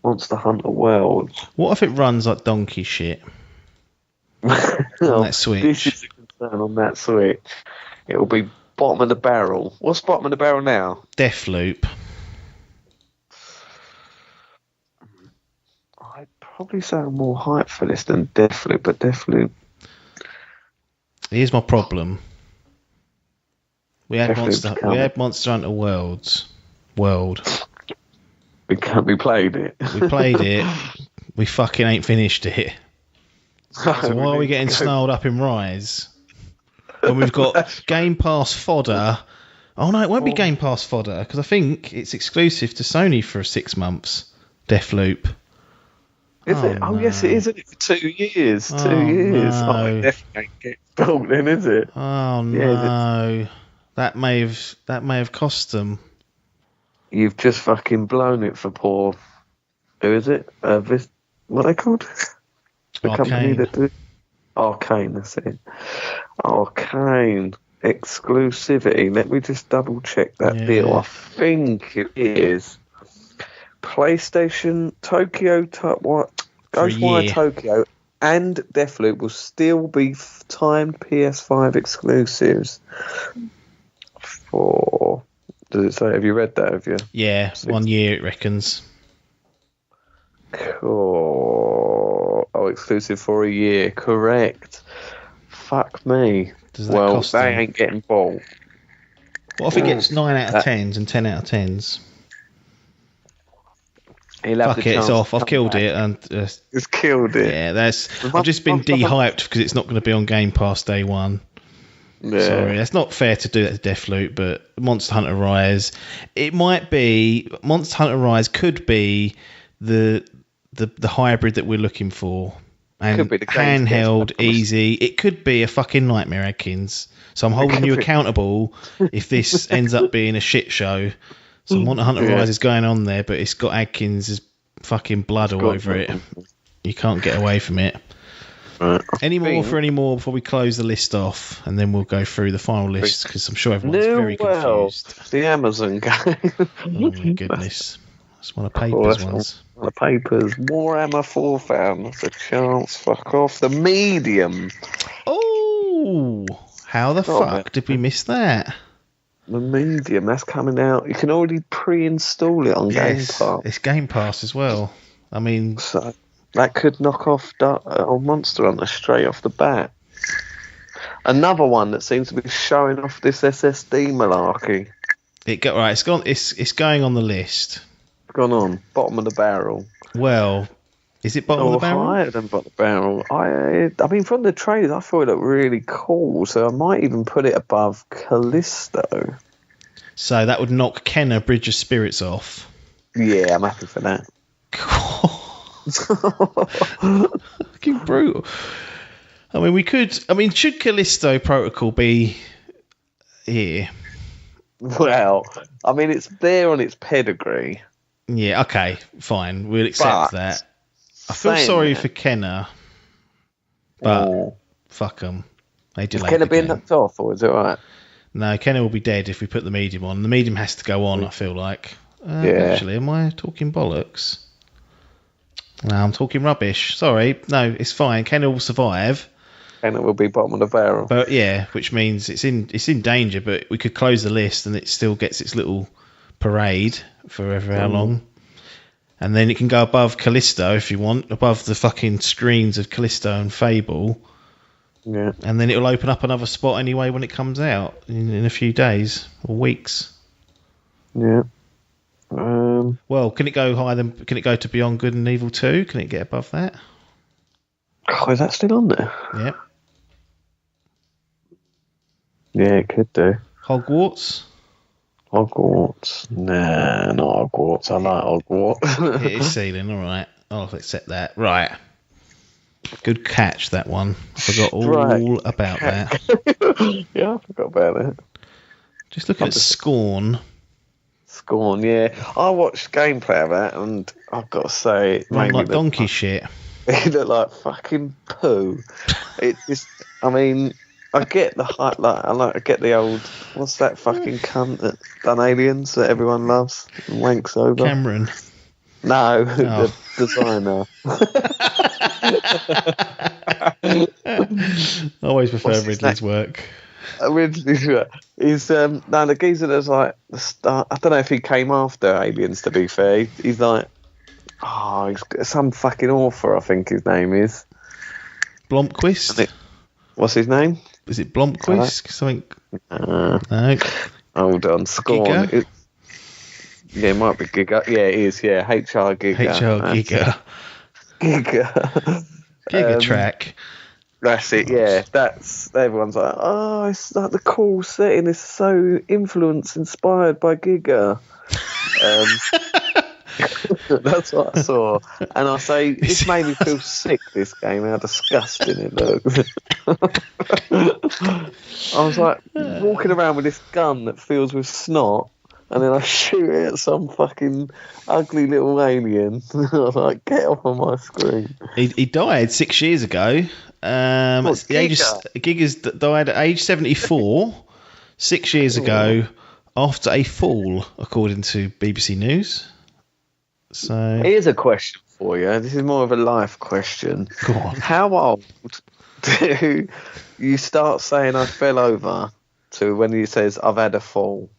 Monster Hunter World. What if it runs like donkey shit on that Switch? This is a concern on that Switch. It will be bottom of the barrel. What's bottom of the barrel now? Deathloop. I'd probably say I'm more hyped for this than Deathloop, but Deathloop... Here's my problem. We had Deathloop's Monster Hunter World. We played it. We played it. We fucking ain't finished it. So why are we getting snarled up in Rise? When we've got Game Pass fodder. Oh no, it won't be Game Pass fodder because I think it's exclusive to Sony for 6 months. Deathloop. Is it? Oh, no. yes, it is. Isn't it? For 2 years. 2 Oh, years. no. Oh, it definitely ain't get built then, is it? Oh no, that may have cost them. You've just fucking blown it for poor. Who is it? What are they called? The company Arcane. that do Arcane. That's it. Arcane exclusivity. Let me just double check that Yeah. deal. I think it is PlayStation Tokyo. What? For a Ghostwire year. Tokyo and Deathloop will still be timed PS5 exclusives for. Does it say? Have you read that? Have you? Yeah, 1 year it reckons. Cool. Oh, exclusive for a year. Correct. Fuck me. Does that Well, cost they them? ain't getting bought. What if it gets 9 out of That- 10s and 10 out of 10s? He'll have Fuck the it, it's chance off. to I've come killed back. it, and It's killed it. yeah, I've just been de-hyped because it's not going to be on Game Pass day one. Yeah. Sorry, that's not fair to do that to Deathloop, but Monster Hunter Rise, it might be. Monster Hunter Rise could be the hybrid that we're looking for, and Could be the game handheld, test, easy. It could be a fucking nightmare, Adkins. So I'm holding you be. accountable if this ends up being a shit show. So Monster Hunter Yeah. Rise is going on there, but it's got Adkins' fucking blood all over it. You can't get away from it. Right. Any more before we close the list off, and then we'll go through the final list because I'm sure everyone's New very World, confused. the Amazon game. Oh my goodness, that's one of Oh, Paper's that's ones. on the papers. Warhammer 4000. That's a chance. Fuck off. The Medium. Oh, how the Oh, fuck did we miss that? The Medium. That's coming out. You can already pre-install it on Game Pass. It's Game Pass as well. I mean, So that could knock off old Monster Hunter straight off the bat. Another one that seems to be showing off this SSD malarkey. It's gone. It's going on the list. Gone on bottom of the barrel. Well, is it bottom of the barrel? Higher than bottom of the barrel. I mean, from the trailers, I thought it looked really cool. So I might even put it above Callisto. So that would knock Kenna Bridge of Spirits off. Yeah, I'm happy for that. Fucking brutal. I mean, should Callisto Protocol be here? Well, I mean, it's there on its pedigree. Yeah, okay, fine. We'll accept But that. I feel saying sorry that- for Kenner, but Oh. fuck them. They Is delayed Kenner the being game. knocked off, or is it alright? No, Kenner will be dead if we put the medium on. The medium has to go on, I feel like. Yeah. Actually, am I talking bollocks? No, I'm talking rubbish. Sorry. No, it's fine. Kenner will survive. Kenner will be bottom of the barrel. But yeah, which means it's in danger, but we could close the list and it still gets its little parade for ever how long. And then it can go above Callisto if you want, above the fucking screens of Callisto and Fable. Yeah. And then it'll open up another spot anyway when it comes out in a few days or weeks. Yeah. Well, can it go higher than? Can it go to Beyond Good and Evil 2? Can it get above that? Oh, is that still on there? Yep. Yeah, it could do. Hogwarts. Hogwarts. Nah, not Hogwarts. I like Hogwarts. It is ceiling. All right. I'll accept that. Right. Good catch, that one. Forgot all about that. Yeah, I forgot about that. Just looking at Scorn. Scorn, yeah. I watched gameplay of that, and I've got to say, it Run made like me donkey shit. It looked like fucking poo. It just, I mean, I get the hype, I get the old, what's that fucking cunt that done Aliens that everyone loves and wanks over? Cameron. No, the designer. I always prefer What's his Ridley's work. Originally, he's no, the geezer that's like the star. I don't know if he came after Aliens. To be fair, he's like, he's some fucking author. I think his name is Blomqvist? What's his name? Is it Blomqvist? Something? No. Hold on, Scorn. Giga? Yeah, it might be Giga. Yeah, it is. Yeah, HR Giga. HR Giga. Giga. Giga Track. That's it, yeah. That's everyone's like, it's like the cool setting is so inspired by Giga. That's what I saw, and I say this made me feel sick. This game, how disgusting it looks. I was like walking around with this gun that fills with snot, and then I shoot it at some fucking ugly little alien. I was like, get off of my screen. He died 6 years ago. Giga's died at age 74, 6 years ago, after a fall, according to BBC News. So here's a question for you. This is more of a life question. Go on. How old do you start saying I fell over to when he says I've had a fall?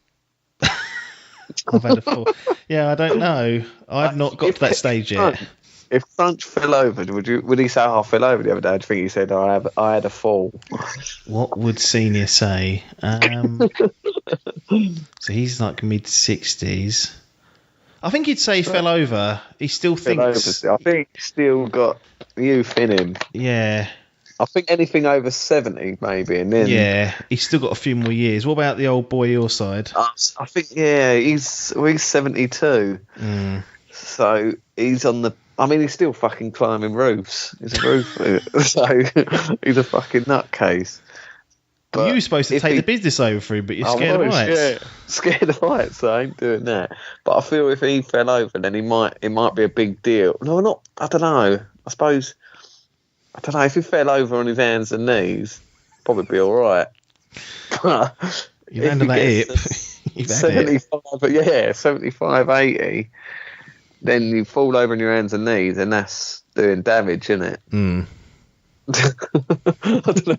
I've had a fall. Yeah, I don't know. I've not got to that stage yet. If Crunch fell over, would he say, I fell over the other day? I think he said, I had a fall. What would Senior say? So he's like mid-60s. I think he'd say he fell over. He still thinks... I think he's still got youth in him. Yeah. I think anything over 70, maybe, and then... Yeah, he's still got a few more years. What about the old boy your side? I think, yeah, he's 72. So he's on the... I mean, he's still fucking climbing roofs. He's a roofer. So he's a fucking nutcase. But you were supposed to take the business over for him, but you're scared of heights. Yeah, scared of heights, so I ain't doing that. But I feel if he fell over, then it might be a big deal. No, not. I don't know. I suppose. I don't know if he fell over on his hands and knees, probably be all right. But you land on that hip. 75, but yeah, 75, 80. Then you fall over on your hands and knees, and that's doing damage, isn't it? Mm. I don't know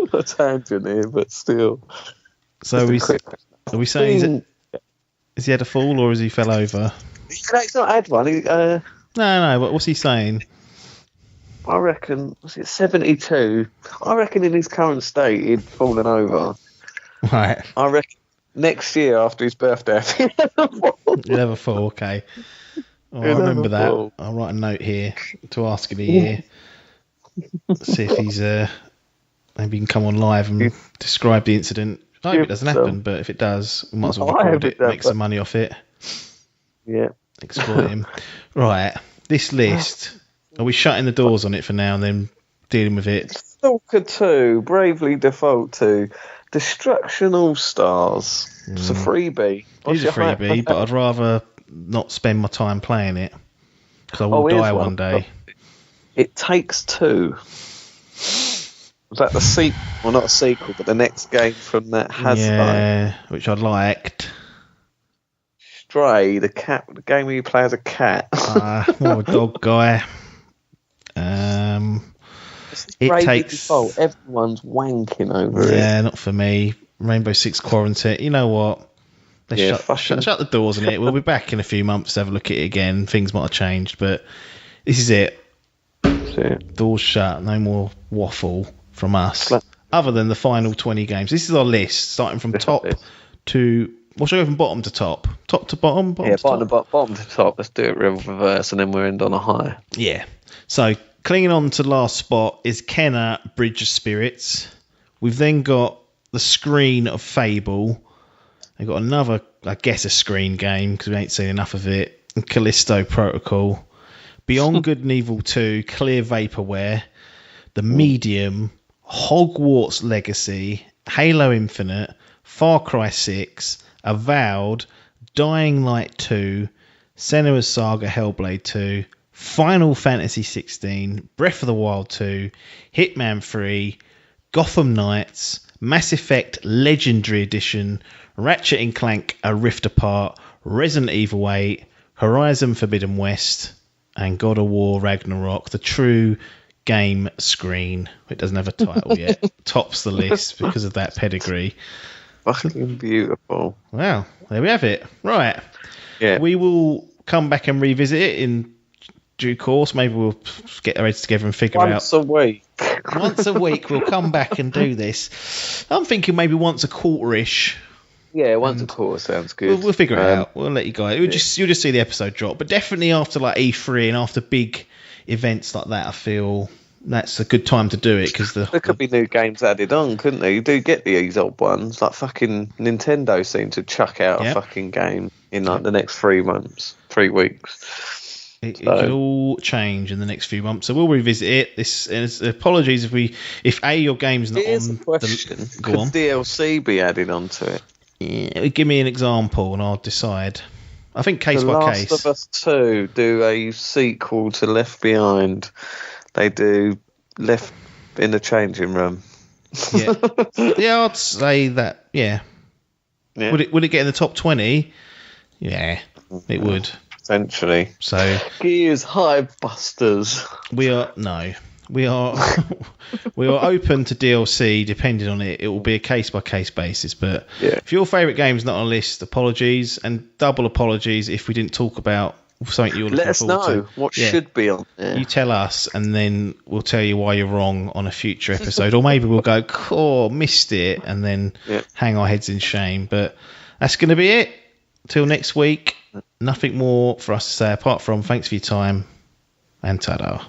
what tangent here, but still. So are we saying is he had a fall or has he fell over? He's not had one. No. What's he saying? I reckon, was it 72? I reckon in his current state he'd fallen over. Right. I reckon next year after his birthday he'll have a fall, okay. Oh, I remember that. Fall. I'll write a note here to ask him a year. See if he's maybe he can come on live and describe the incident. I hope it doesn't happen, but if it does, we might as well record it, make some money off it. Yeah. Exploit him. Right. This list, are we shutting the doors on it for now and then dealing with it? Stalker 2, Bravely Default 2, Destruction All Stars. It's a freebie. It is a freebie, but I'd rather not spend my time playing it because I will die one day. It Takes Two. Was that the sequel? Well, not a sequel, but the next game from that Hasbro. Yeah, which I liked. Stray, the game where you play as a cat. More a dog guy. It takes. Default. Everyone's wanking over it. Yeah, not for me. Rainbow Six Quarantine. You know what? Let's shut the doors on it. We'll be back in a few months to have a look at it again. Things might have changed, but this is it. That's it. Doors shut. No more waffle from us. Other than the final 20 games. This is our list, starting from top to... What should I go from bottom to top? Top to bottom? Bottom to top. Let's do it reverse, and then we'll end on a high. Yeah. So, clinging on to the last spot is Kenna Bridge of Spirits. We've then got the Screen of Fable. They've got another, I guess, a screen game, because we ain't seen enough of it. And Callisto Protocol. Beyond Good and Evil 2, Clear Vaporware. The Medium, Hogwarts Legacy, Halo Infinite, Far Cry 6, Avowed, Dying Light 2, Senua's Saga Hellblade 2, Final Fantasy 16, Breath of the Wild 2, Hitman 3, Gotham Knights, Mass Effect Legendary Edition, Ratchet & Clank A Rift Apart, Resident Evil 8, Horizon Forbidden West, and God of War Ragnarok, the true game screen. It doesn't have a title yet. Tops the list because of that pedigree. Fucking beautiful. Wow, there we have it. Right. Yeah. We will come back and revisit it in due course. Maybe we'll get our heads together and figure out. Once a week. Once a week we'll come back and do this. I'm thinking maybe once a quarter-ish. Yeah, once a quarter sounds good. We'll figure it out. We'll let you guys. You'll just see the episode drop. But definitely after like E3 and after big events like that, I feel that's a good time to do it because there could be new games added on, couldn't there? You do get these old ones, like fucking Nintendo seem to chuck out a fucking game in like the next 3 weeks. It could all change in the next few months, so we'll revisit it. Apologies if your game's not Here's on. The question: Go could on. DLC be added onto it? Yeah, give me an example and I'll decide. I think case by case. The Last of Us 2 do a sequel to Left Behind. They do Left in the Changing Room. Yeah, yeah, I'd say that. Yeah. Would it get in the top 20? Yeah, it would. Potentially. So Gears High Busters. We are open to DLC depending on it. It will be a case by case basis. But if your favourite game's not on a list, apologies and double apologies if we didn't talk about something you're looking forward to. Let us know what should be on there. You tell us, and then we'll tell you why you're wrong on a future episode, or maybe we'll go, "Oh, missed it," and then hang our heads in shame. But that's going to be it. Till next week. Nothing more for us to say apart from thanks for your time and ta-da.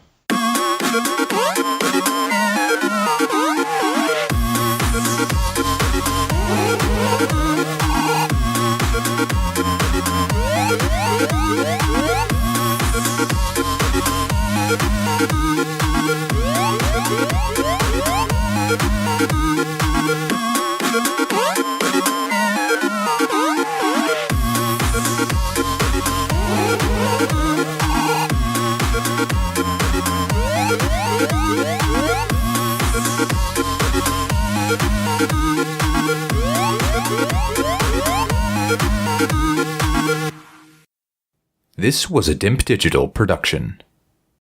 This was a Dimp Digital production.